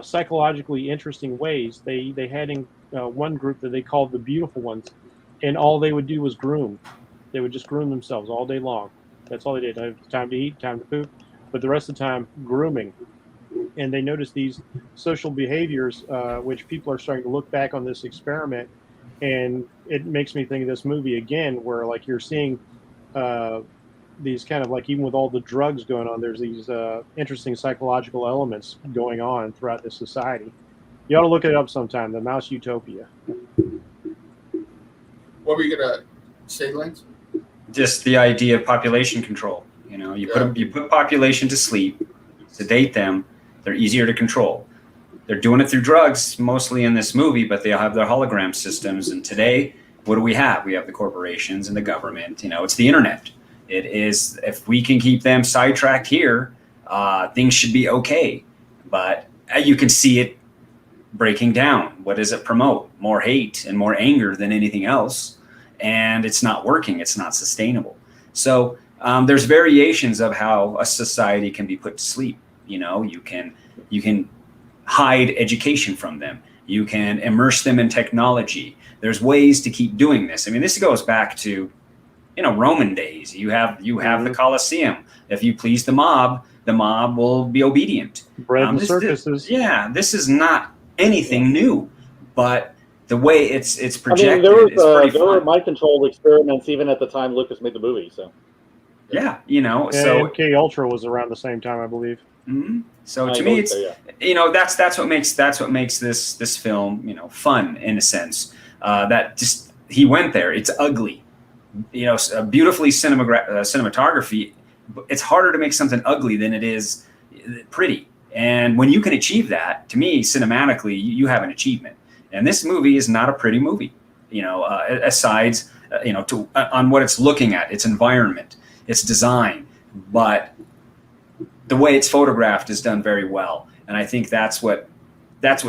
D: psychologically interesting ways. They had in one group that they called the beautiful ones, and all they would do was groom. They would just groom themselves all day long. That's all they did. Time to eat, time to poop, but the rest of the time, grooming. And they noticed these social behaviors, which people are starting to look back on this experiment, and it makes me think of this movie again, where like you're seeing these kind of like, even with all the drugs going on, there's these interesting psychological elements going on throughout this society. You ought to look it up sometime, the Mouse Utopia.
A: What were you gonna say, Lance?
B: Just the idea of population control. You put population to sleep, sedate them. They're easier to control. They're doing it through drugs, mostly in this movie, but they'll have their hologram systems. And today, what do we have? We have the corporations and the government. It's the internet. It is, if we can keep them sidetracked here, things should be okay. But you can see it breaking down. What does it promote? More hate and more anger than anything else. And it's not working. It's not sustainable. So there's variations of how a society can be put to sleep. You can hide education from them. You can immerse them in technology. There's ways to keep doing this. I mean, this goes back to, Roman days. You have the Colosseum. If you please the mob will be obedient.
D: Bread and circuses.
B: This is not anything new, but the way it's projected
C: there
B: were
C: mind-controlled experiments even at the time Lucas made the movie. So
B: yeah,
D: so MK Ultra was around the same time, I believe.
B: Mm-hmm. So to me, it's that's what makes this film fun in a sense. That just he went there. It's ugly, beautifully cinematography. It's harder to make something ugly than it is pretty. And when you can achieve that, to me, cinematically, you have an achievement. And this movie is not a pretty movie. Aside on what it's looking at, its environment, its design, but the way it's photographed is done very well. And I think that's what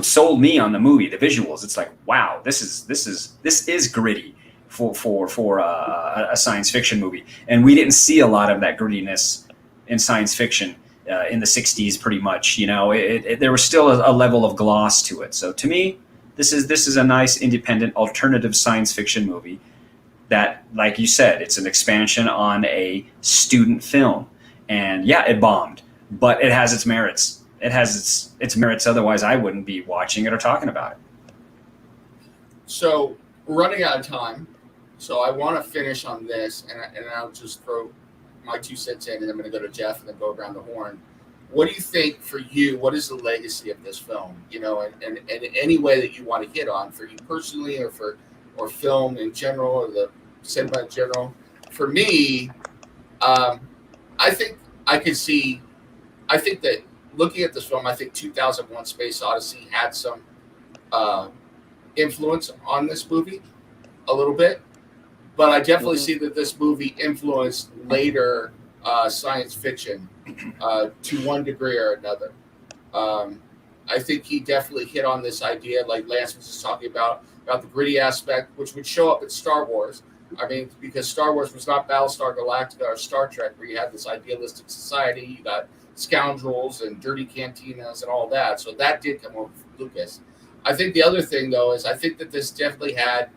B: sold me on the movie, the visuals. It's like, wow, this is gritty for a science fiction movie. And we didn't see a lot of that grittiness in science fiction in the 60s, pretty much. There was still a level of gloss to it. So to me, this is a nice independent alternative science fiction movie that, like you said, it's an expansion on a student film. And yeah, it bombed, but it has its merits. It has its merits. Otherwise, I wouldn't be watching it or talking about it.
A: So we're running out of time. So I want to finish on this, and I'll just throw my 2 cents in, and I'm going to go to Jeff and then go around the horn. What do you think for you? What is the legacy of this film? And any way that you want to hit on for you personally, or film in general, or the cinema in general. For me, I think I could see I think that looking at this film, I think 2001: Space Odyssey had some uh, influence on this movie a little bit, but I definitely see that this movie influenced later science fiction to one degree or another. Um, I think he definitely hit on this idea, like Lance was just talking about the gritty aspect, which would show up in Star Wars. I mean, because Star Wars was not Battlestar Galactica or Star Trek, where you had this idealistic society, you got scoundrels and dirty cantinas and all that. So that did come over from Lucas. I think the other thing, though, is I think that this definitely had,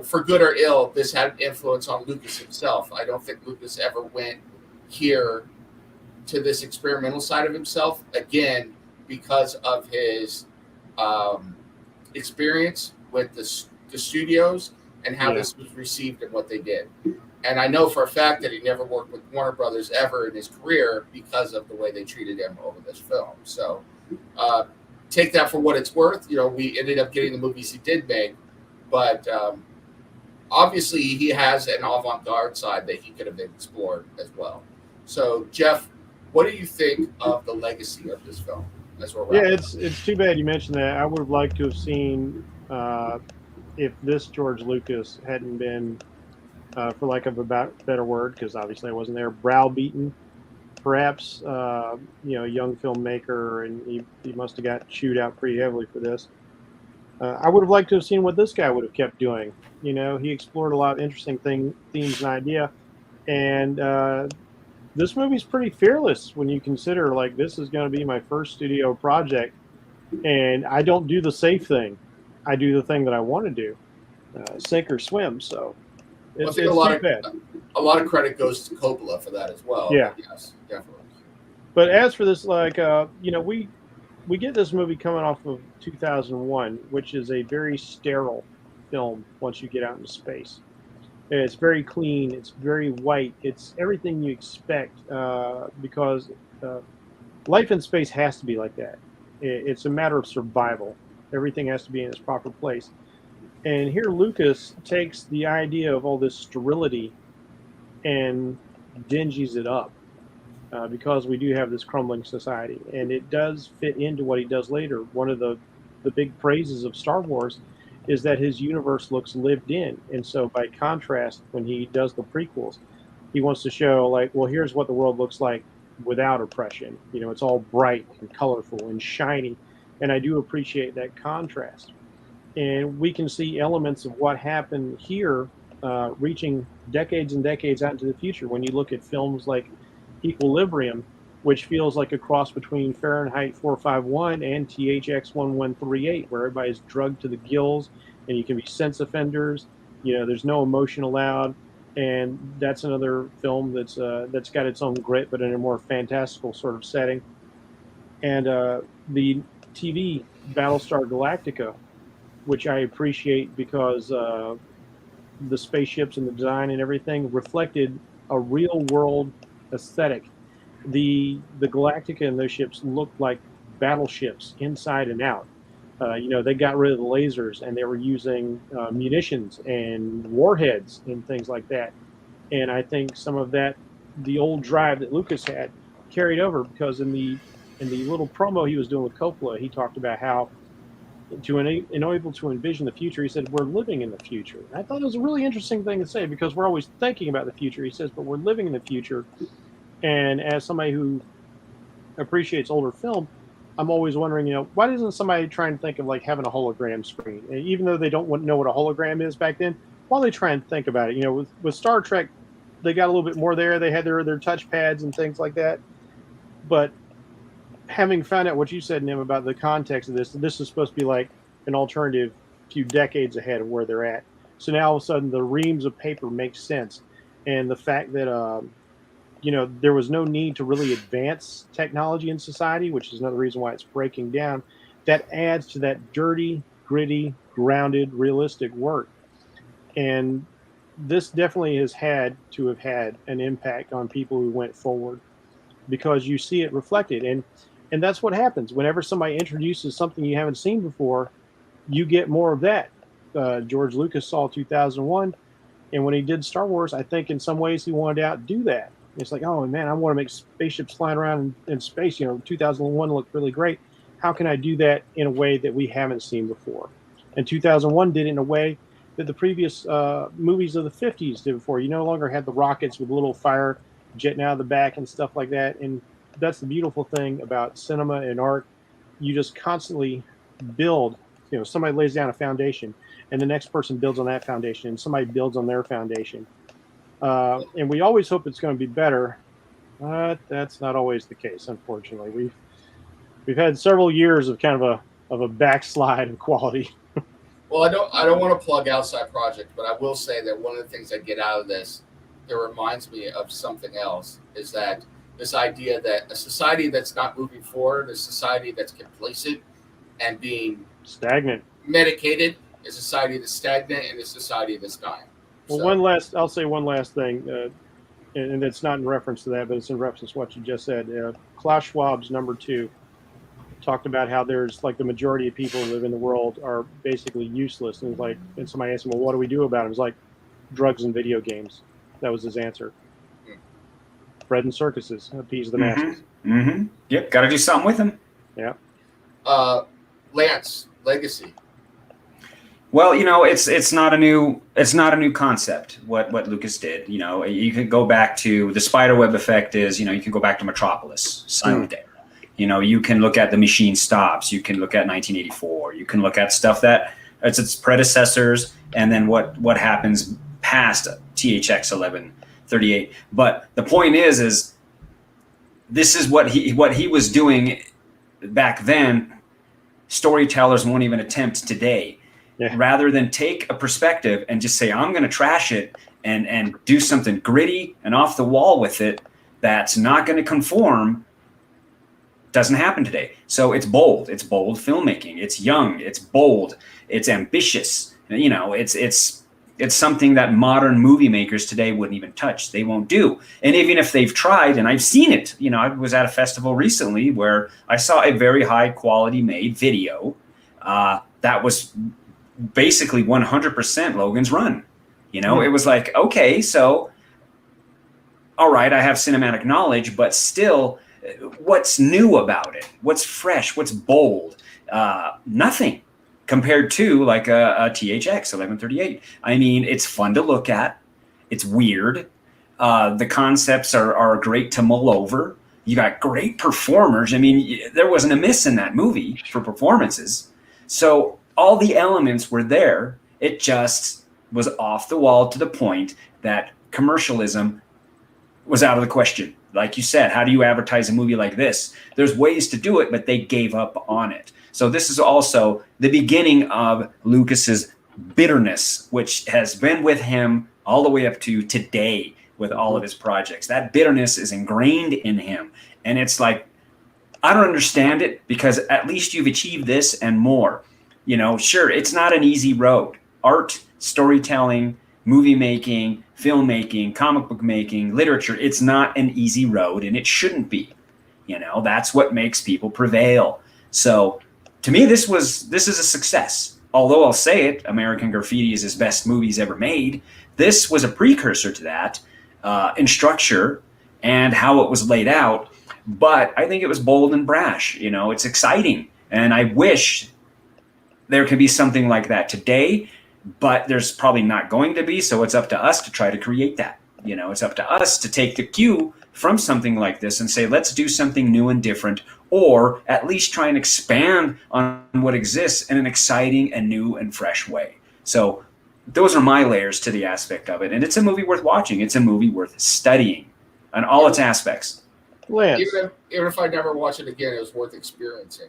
A: for good or ill, this had an influence on Lucas himself. I don't think Lucas ever went here to this experimental side of himself again because of his experience with the studios and how this was received and what they did. And I know for a fact that he never worked with Warner Brothers ever in his career because of the way they treated him over this film. So take that for what it's worth. We ended up getting the movies he did make, but obviously he has an avant-garde side that he could have explored as well. So, Jeff, what do you think of the legacy of this film?
D: It's too bad you mentioned that. I would have liked to have seen if this George Lucas hadn't been, for lack of a better word, because obviously I wasn't there, browbeaten. Perhaps a young filmmaker, and he must have got chewed out pretty heavily for this. I would have liked to have seen what this guy would have kept doing. He explored a lot of interesting themes and idea, and this movie's pretty fearless when you consider, like, this is going to be my first studio project, and I don't do the safe thing. I do the thing that I want to do, sink or swim. So
A: I think a lot of credit goes to Coppola for that as well.
D: Yeah,
A: yes, definitely.
D: But as for this, like, we get this movie coming off of 2001, which is a very sterile film once you get out into space. It's very clean. It's very white. It's everything you expect because life in space has to be like that. It's a matter of survival. Everything has to be in its proper place. And here Lucas takes the idea of all this sterility and dingies it up because we do have this crumbling society. And it does fit into what he does later. One of the big praises of Star Wars is that his universe looks lived in. And so by contrast, when he does the prequels, he wants to show, like, well, here's what the world looks like without oppression. It's all bright and colorful and shiny. And I do appreciate that contrast. And we can see elements of what happened here reaching decades and decades out into the future. When you look at films like Equilibrium, which feels like a cross between Fahrenheit 451 and THX 1138, where everybody's drugged to the gills and you can be sense offenders. There's no emotion allowed. And that's another film that's got its own grit, but in a more fantastical sort of setting. And the TV Battlestar Galactica, which I appreciate because the spaceships and the design and everything reflected a real world aesthetic. The Galactica and those ships looked like battleships inside and out. They got rid of the lasers and they were using munitions and warheads and things like that. And I think some of that, the old drive that Lucas had, carried over because in the little promo he was doing with Coppola, he talked about how to enable to envision the future. He said, we're living in the future. And I thought it was a really interesting thing to say because we're always thinking about the future. He says, but we're living in the future. And as somebody who appreciates older film, I'm always wondering, why doesn't somebody try and think of, like, having a hologram screen? And even though they don't know what a hologram is back then, why don't they try and think about it? With Star Trek, they got a little bit more there. They had their touch pads and things like that. But having found out what you said, Nim, about the context of this is supposed to be like an alternative few decades ahead of where they're at. So now all of a sudden the reams of paper make sense. And the fact that there was no need to really advance technology in society, which is another reason why it's breaking down. That adds to that dirty, gritty, grounded, realistic work. And this definitely has had to have had an impact on people who went forward because you see it reflected. And that's what happens. Whenever somebody introduces something you haven't seen before, you get more of that. George Lucas saw 2001. And when he did Star Wars, I think in some ways he wanted to outdo that. It's like, oh man, I want to make spaceships flying around in space. 2001 looked really great. How can I do that in a way that we haven't seen before? And 2001 did it in a way that the previous movies of the 50s did before. You no longer had the rockets with little fire jetting out of the back and stuff like that. And that's the beautiful thing about cinema and art. You just constantly build. Somebody lays down a foundation, and the next person builds on that foundation, and somebody builds on their foundation. And we always hope it's going to be better, but that's not always the case. Unfortunately, we've had several years of kind of a backslide of quality.
A: Well, I don't want to plug Outside Project, but I will say that one of the things I get out of this that reminds me of something else is that this idea that a society that's not moving forward, a society that's complacent and being
D: Stagnant.
A: medicated, is a society that's stagnant and a society that's dying.
D: Well, I'll say one last thing, and it's not in reference to that, but it's in reference to what you just said. Klaus Schwab's number 2 talked about how there's like the majority of people who live in the world are basically useless. And somebody asked him, well, what do we do about it? It was like drugs and video games. That was his answer. Bread and circuses appease the masses.
B: Mm-hmm. Yep, got to do something with them.
D: Yeah.
A: Lance, legacy.
B: Well, it's not a new concept what Lucas did. You can go back to the spiderweb effect you can go back to Metropolis, Silent Day. You can look at The Machine Stops. You can look at 1984. You can look at stuff that it's its predecessors, and then what happens past THX 1138. But the point is this is what he was doing back then. Storytellers won't even attempt today. Yeah. Rather than take a perspective and just say, I'm going to trash it and do something gritty and off the wall with it that's not going to conform, doesn't happen today. So it's bold. It's bold filmmaking. It's young. It's bold. It's ambitious. It's something that modern movie makers today wouldn't even touch. They won't do. And even if they've tried, and I've seen it, I was at a festival recently where I saw a very high quality made video that was basically 100% Logan's Run. It was like, okay, so all right, I have cinematic knowledge, but still, what's new about it? What's fresh? What's bold? Nothing compared to like a THX 1138. I mean, it's fun to look at. It's weird. The concepts are great to mull over. You got great performers. I mean, there wasn't a miss in that movie for performances. So all the elements were there. It just was off the wall to the point that commercialism was out of the question. Like you said, how do you advertise a movie like this? There's ways to do it, but they gave up on it. So this is also the beginning of Lucas's bitterness, which has been with him all the way up to today with all of his projects. That bitterness is ingrained in him. And it's like, I don't understand it, because at least you've achieved this and more. Sure, it's not an easy road. Art, storytelling, movie making, filmmaking, comic book making, literature, it's not an easy road, and it shouldn't be. That's what makes people prevail. So to me, this is a success. Although I'll say it, American Graffiti is his best movies ever made. This was a precursor to that in structure and how it was laid out. But I think it was bold and brash. It's exciting. And I wish there could be something like that today, but there's probably not going to be. So it's up to us to try to create that. It's up to us to take the cue from something like this and say, let's do something new and different, or at least try and expand on what exists in an exciting and new and fresh way. So those are my layers to the aspect of it. And it's a movie worth watching. It's a movie worth studying on all its aspects.
A: Lance. Even if I never watch it again, it was worth experiencing,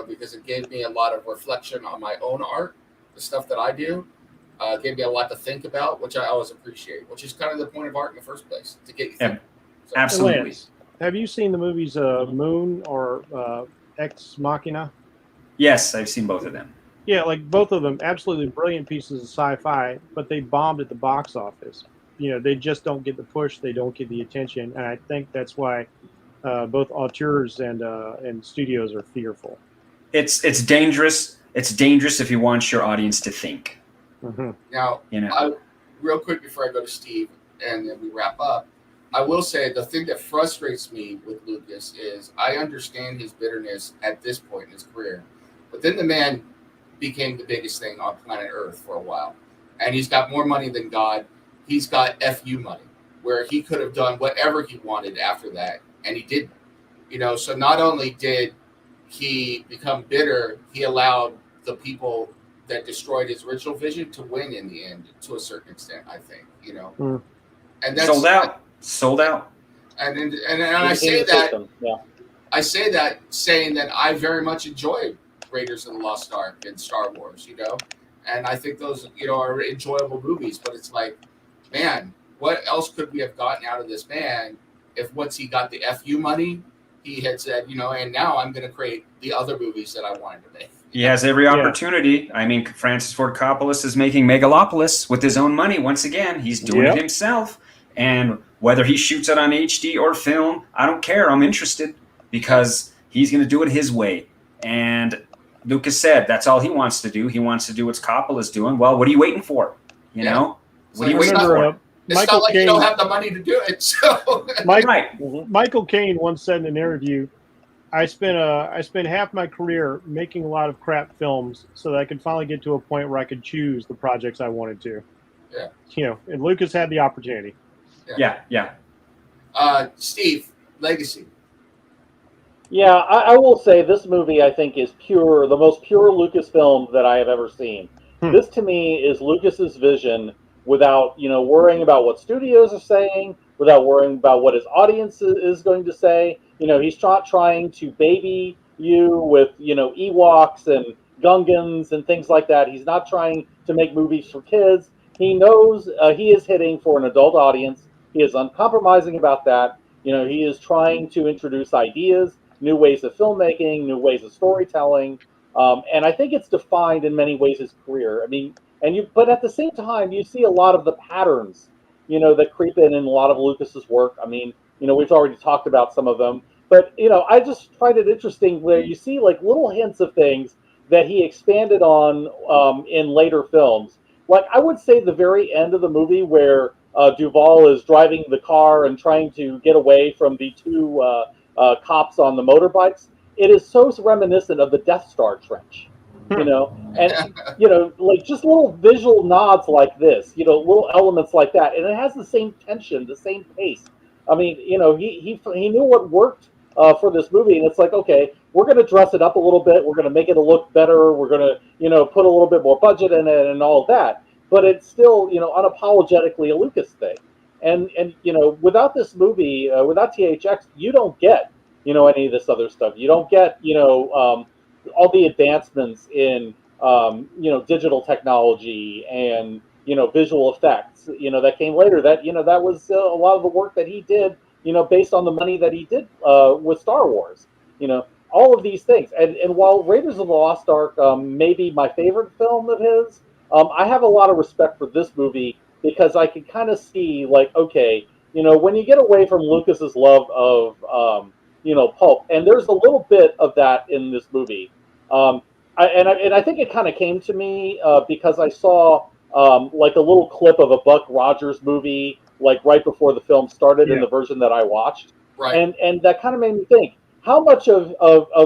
A: because it gave me a lot of reflection on my own art, the stuff that I do. Gave me a lot to think about, which I always appreciate, which is kind of the point of art in the first place, to get you thinking. So,
B: absolutely.
D: Lance, have you seen the movies Moon or Ex Machina?
B: Yes, I've seen both of them.
D: Yeah, like both of them, absolutely brilliant pieces of sci-fi, but they bombed at the box office. They just don't get the push, they don't get the attention, and I think that's why both auteurs and studios are fearful.
B: It's dangerous. It's dangerous if you want your audience to think.
D: Mm-hmm.
A: Now, real quick before I go to Steve and then we wrap up, I will say the thing that frustrates me with Lucas is I understand his bitterness at this point in his career, but then the man became the biggest thing on planet Earth for a while, and he's got more money than God. He's got FU money, where he could have done whatever he wanted after that, and he didn't. So not only did he become bitter, he allowed the people that destroyed his original vision to win in the end, to a certain extent. I think, and that's
B: sold out.
A: And I say that, I say that saying that I very much enjoy Raiders of the Lost Ark and Star Wars, and I think those, are enjoyable movies. But it's like, man, what else could we have gotten out of this man if once he got the FU money, he had said, and now I'm going to create the other movies that I wanted to make.
B: He has every opportunity. Yeah. I mean, Francis Ford Coppola is making Megalopolis with his own money. Once again, he's doing it himself. And whether he shoots it on HD or film, I don't care. I'm interested because he's going to do it his way. And Lucas said that's all he wants to do. He wants to do what Coppola's doing. Well, what are you waiting for? What are you waiting for?
A: It's not like you don't have the money to do it. So
D: Michael Caine once said in an interview, I spent half my career making a lot of crap films so that I could finally get to a point where I could choose the projects I wanted to.
A: Yeah.
D: And Lucas had the opportunity.
B: Yeah.
A: Steve, Legacy.
C: Yeah, I will say this movie, I think, is the most pure Lucasfilm that I have ever seen. This, to me, is Lucas's vision without, worrying about what studios are saying, without worrying about what his audience is going to say. He's not trying to baby you with, Ewoks and Gungans and things like that. He's not trying to make movies for kids. He knows he is hitting for an adult audience. He is uncompromising about that. He is trying to introduce ideas, new ways of filmmaking, new ways of storytelling. And I think it's defined in many ways his career. I mean, but at the same time, you see a lot of the patterns, that creep in a lot of Lucas's work. I mean, we've already talked about some of them, but, I just find it interesting where you see like little hints of things that he expanded on in later films. Like I would say the very end of the movie where Duvall is driving the car and trying to get away from the two cops on the motorbikes. It is so reminiscent of the Death Star trench. And like just little visual nods like this, little elements like that, and it has the same tension, the same pace. I mean, he knew what worked for this movie, and it's like, okay, we're going to dress it up a little bit, we're going to make it look better, we're going to, put a little bit more budget in it and all that, but it's still, unapologetically a Lucas thing, and without this movie, without THX, you don't get, any of this other stuff. You don't get, all the advancements in digital technology and visual effects that came later, that that was a lot of the work that he did based on the money that he did with Star Wars, all of these things. And while Raiders of the Lost Ark may be my favorite film of his, I have a lot of respect for this movie because I can kind of see like, okay, when you get away from Lucas's love of pulp, and there's a little bit of that in this movie. I think it kind of came to me because I saw like a little clip of a Buck Rogers movie, like right before the film started in the version that I watched.
A: Right.
C: And that kind of made me think, how much of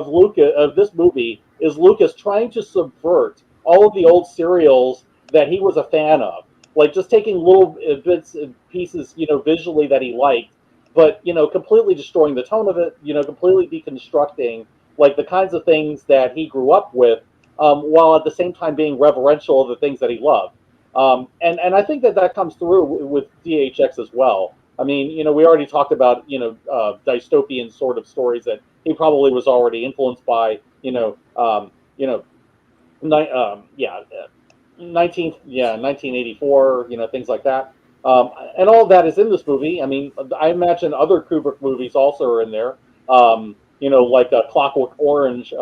C: Lucas, of this movie, is Lucas trying to subvert all of the old serials that he was a fan of? Like just taking little bits and pieces, visually that he liked, but, completely destroying the tone of it, completely deconstructing like the kinds of things that he grew up with, while at the same time being reverential of the things that he loved. And I think that comes through with THX as well. I mean, we already talked about, dystopian sort of stories that he probably was already influenced by, 1984, things like that. And all of that is in this movie. I mean, I imagine other Kubrick movies also are in there. Like Clockwork Orange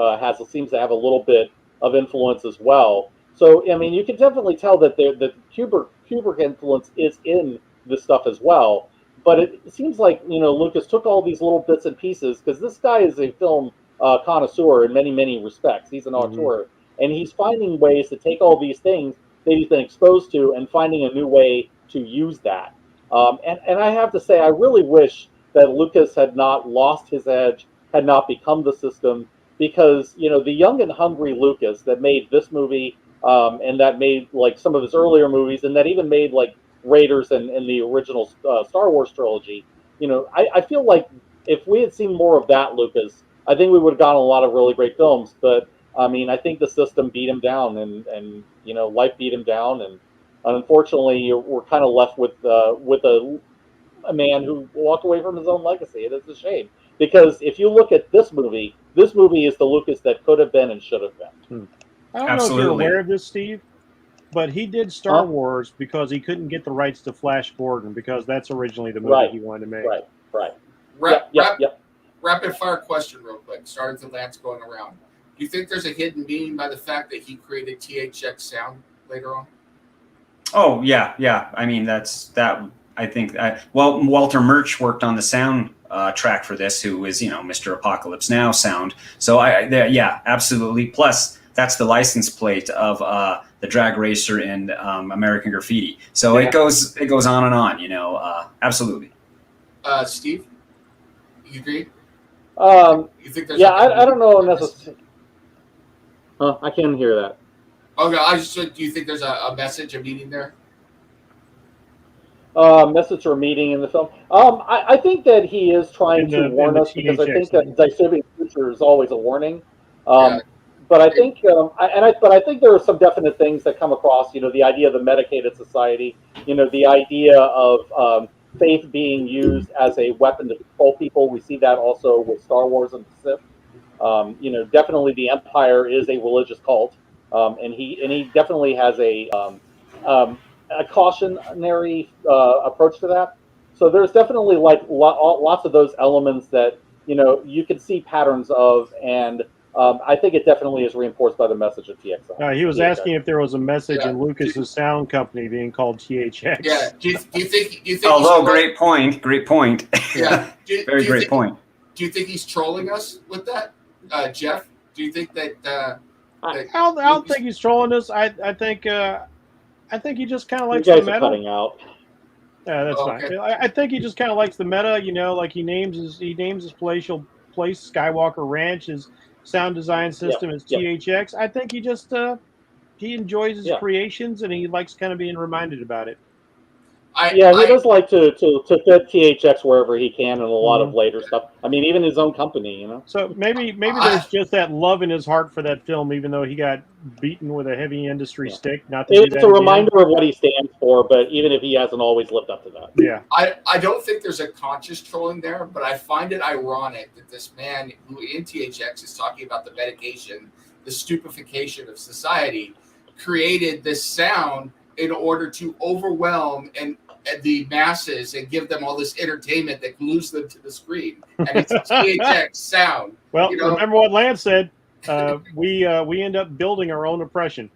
C: seems to have a little bit of influence as well. So, I mean, you can definitely tell that the Kubrick influence is in this stuff as well. But it seems like, Lucas took all these little bits and pieces, because this guy is a film connoisseur in many, many respects. He's an auteur. And he's finding ways to take all these things that he's been exposed to and finding a new way to use that. And I have to say, I really wish that Lucas had not lost his edge, had not become the system, because the young and hungry Lucas that made this movie, and that made like some of his earlier movies, and that even made like Raiders and the original Star Wars trilogy. I feel like if we had seen more of that Lucas, I think we would have gotten a lot of really great films. But I mean, I think the system beat him down, and life beat him down, and unfortunately, we're kind of left with a man who walked away from his own legacy. And it's a shame, because if you look at this movie is the Lucas that could have been and should have been.
D: I don't know if
B: Absolutely.
D: you're aware of this, Steve, but he did Star Wars because he couldn't get the rights to Flash Gordon, because that's originally the movie he wanted to make.
C: Right.
A: Rapid fire question real quick. Starting to Lance going around. Do you think there's a hidden meaning by the fact that he created THX sound later on?
B: Oh yeah. I mean, that. I think. Walter Murch worked on the sound track for this, who is Mr. Apocalypse Now sound. So yeah, absolutely. Plus, that's the license plate of the drag racer in American Graffiti. So it goes on and on. Absolutely.
A: Steve, you agree?
C: You think there's I don't know necessarily. I can't hear that.
A: Okay, do you think there's a message, a meaning there?
C: Message or meaning in the film? I think that he is trying to warn us, because I think that Dystopian Future is always a warning. But I think, but I think there are some definite things that come across. The idea of the medicated society. The idea of faith being used as a weapon to control people. We see that also with Star Wars and the Sith. Definitely the Empire is a religious cult, and he definitely has a cautionary approach to that. So there's definitely like lots of those elements that you can see patterns of, and I think it definitely is reinforced by the message of TXI.
D: He was asking if there was a message in Lucas's sound company being called THX.
A: Yeah. Do you think?
B: Although great point.
A: Yeah.
B: Very great point.
A: Do you think he's trolling us with that, Jeff? Do you think that?
D: I don't think he's trolling us. I think he just kind of likes
C: you
D: the
C: guys
D: meta.
C: are cutting out.
D: Yeah, that's fine. I think he just kind of likes the meta. Like he names his palatial place Skywalker Ranch. His sound design system is THX. I think he just he enjoys his creations, and he likes kind of being reminded about it.
C: He does like to fit THX wherever he can, and a lot of later stuff. I mean, even his own company,
D: So maybe there's just that love in his heart for that film, even though he got beaten with a heavy industry stick.
C: It's a reminder of what he stands for, but even if he hasn't always lived up to that.
D: Yeah.
A: I don't think there's a conscious trolling there, but I find it ironic that this man who in THX is talking about the medication, the stupefaction of society, created this sound in order to overwhelm and the masses and give them all this entertainment that glues them to the screen. And it's a THX sound.
D: Well, remember what Lance said. We end up building our own oppression.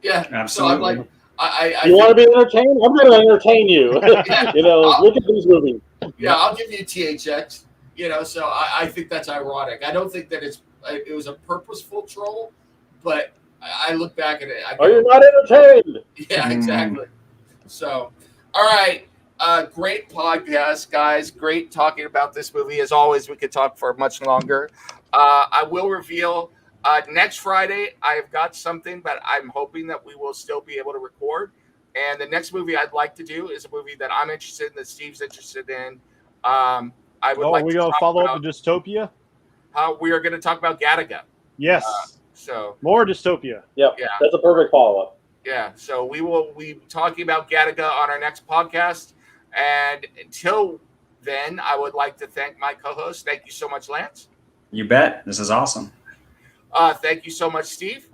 A: Yeah,
B: absolutely.
A: So I'm like,
C: you want to be entertained? I'm going to entertain you. Look at these movies.
A: Yeah, I'll give you THX. So I think that's ironic. I don't think that it was a purposeful troll, but I look back at it.
C: You're not entertained.
A: Yeah, exactly. So, all right. Great podcast, guys. Great talking about this movie. As always, we could talk for much longer. I will reveal next Friday, I've got something, but I'm hoping that we will still be able to record. And the next movie I'd like to do is a movie that I'm interested in, that Steve's interested in. I would like
D: we
A: to
D: going to follow up with Dystopia?
A: We are going to talk about Gattaca.
D: Yes.
A: So
D: more Dystopia.
C: Yep. Yeah. That's a perfect follow-up.
A: Yeah. So we will be talking about Gattaca on our next podcast. And until then, I would like to thank my co-host. Thank you so much, Lance.
B: You bet. This is awesome.
A: Thank you so much, Steve.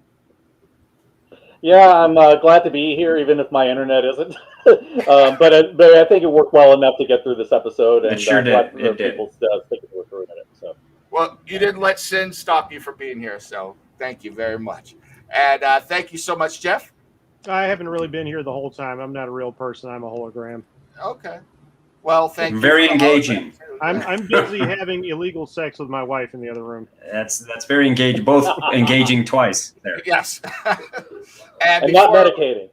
C: Yeah, I'm glad to be here, even if my internet isn't. but I think it worked well enough to get through this episode. And
B: it sure did. It did.
C: People sticking through it. So.
A: Well, you didn't let sin stop you from being here, so thank you very much. And thank you so much, Jeff.
D: I haven't really been here the whole time. I'm not a real person. I'm a hologram.
A: Okay. Well, thank you.
B: Very engaging.
D: I'm busy having illegal sex with my wife in the other room.
B: That's very engaging. Both engaging twice there.
A: Yes.
C: and not medicating.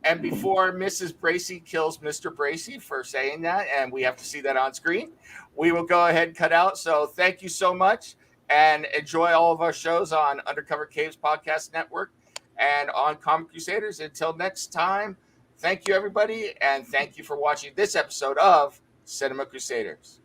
A: And before Mrs. Bracy kills Mr. Bracy for saying that, and we have to see that on screen, we will go ahead and cut out. So thank you so much, and enjoy all of our shows on Undercover Caves Podcast Network and on Comic Crusaders. Until next time, thank you, everybody, and thank you for watching this episode of Cinema Crusaders.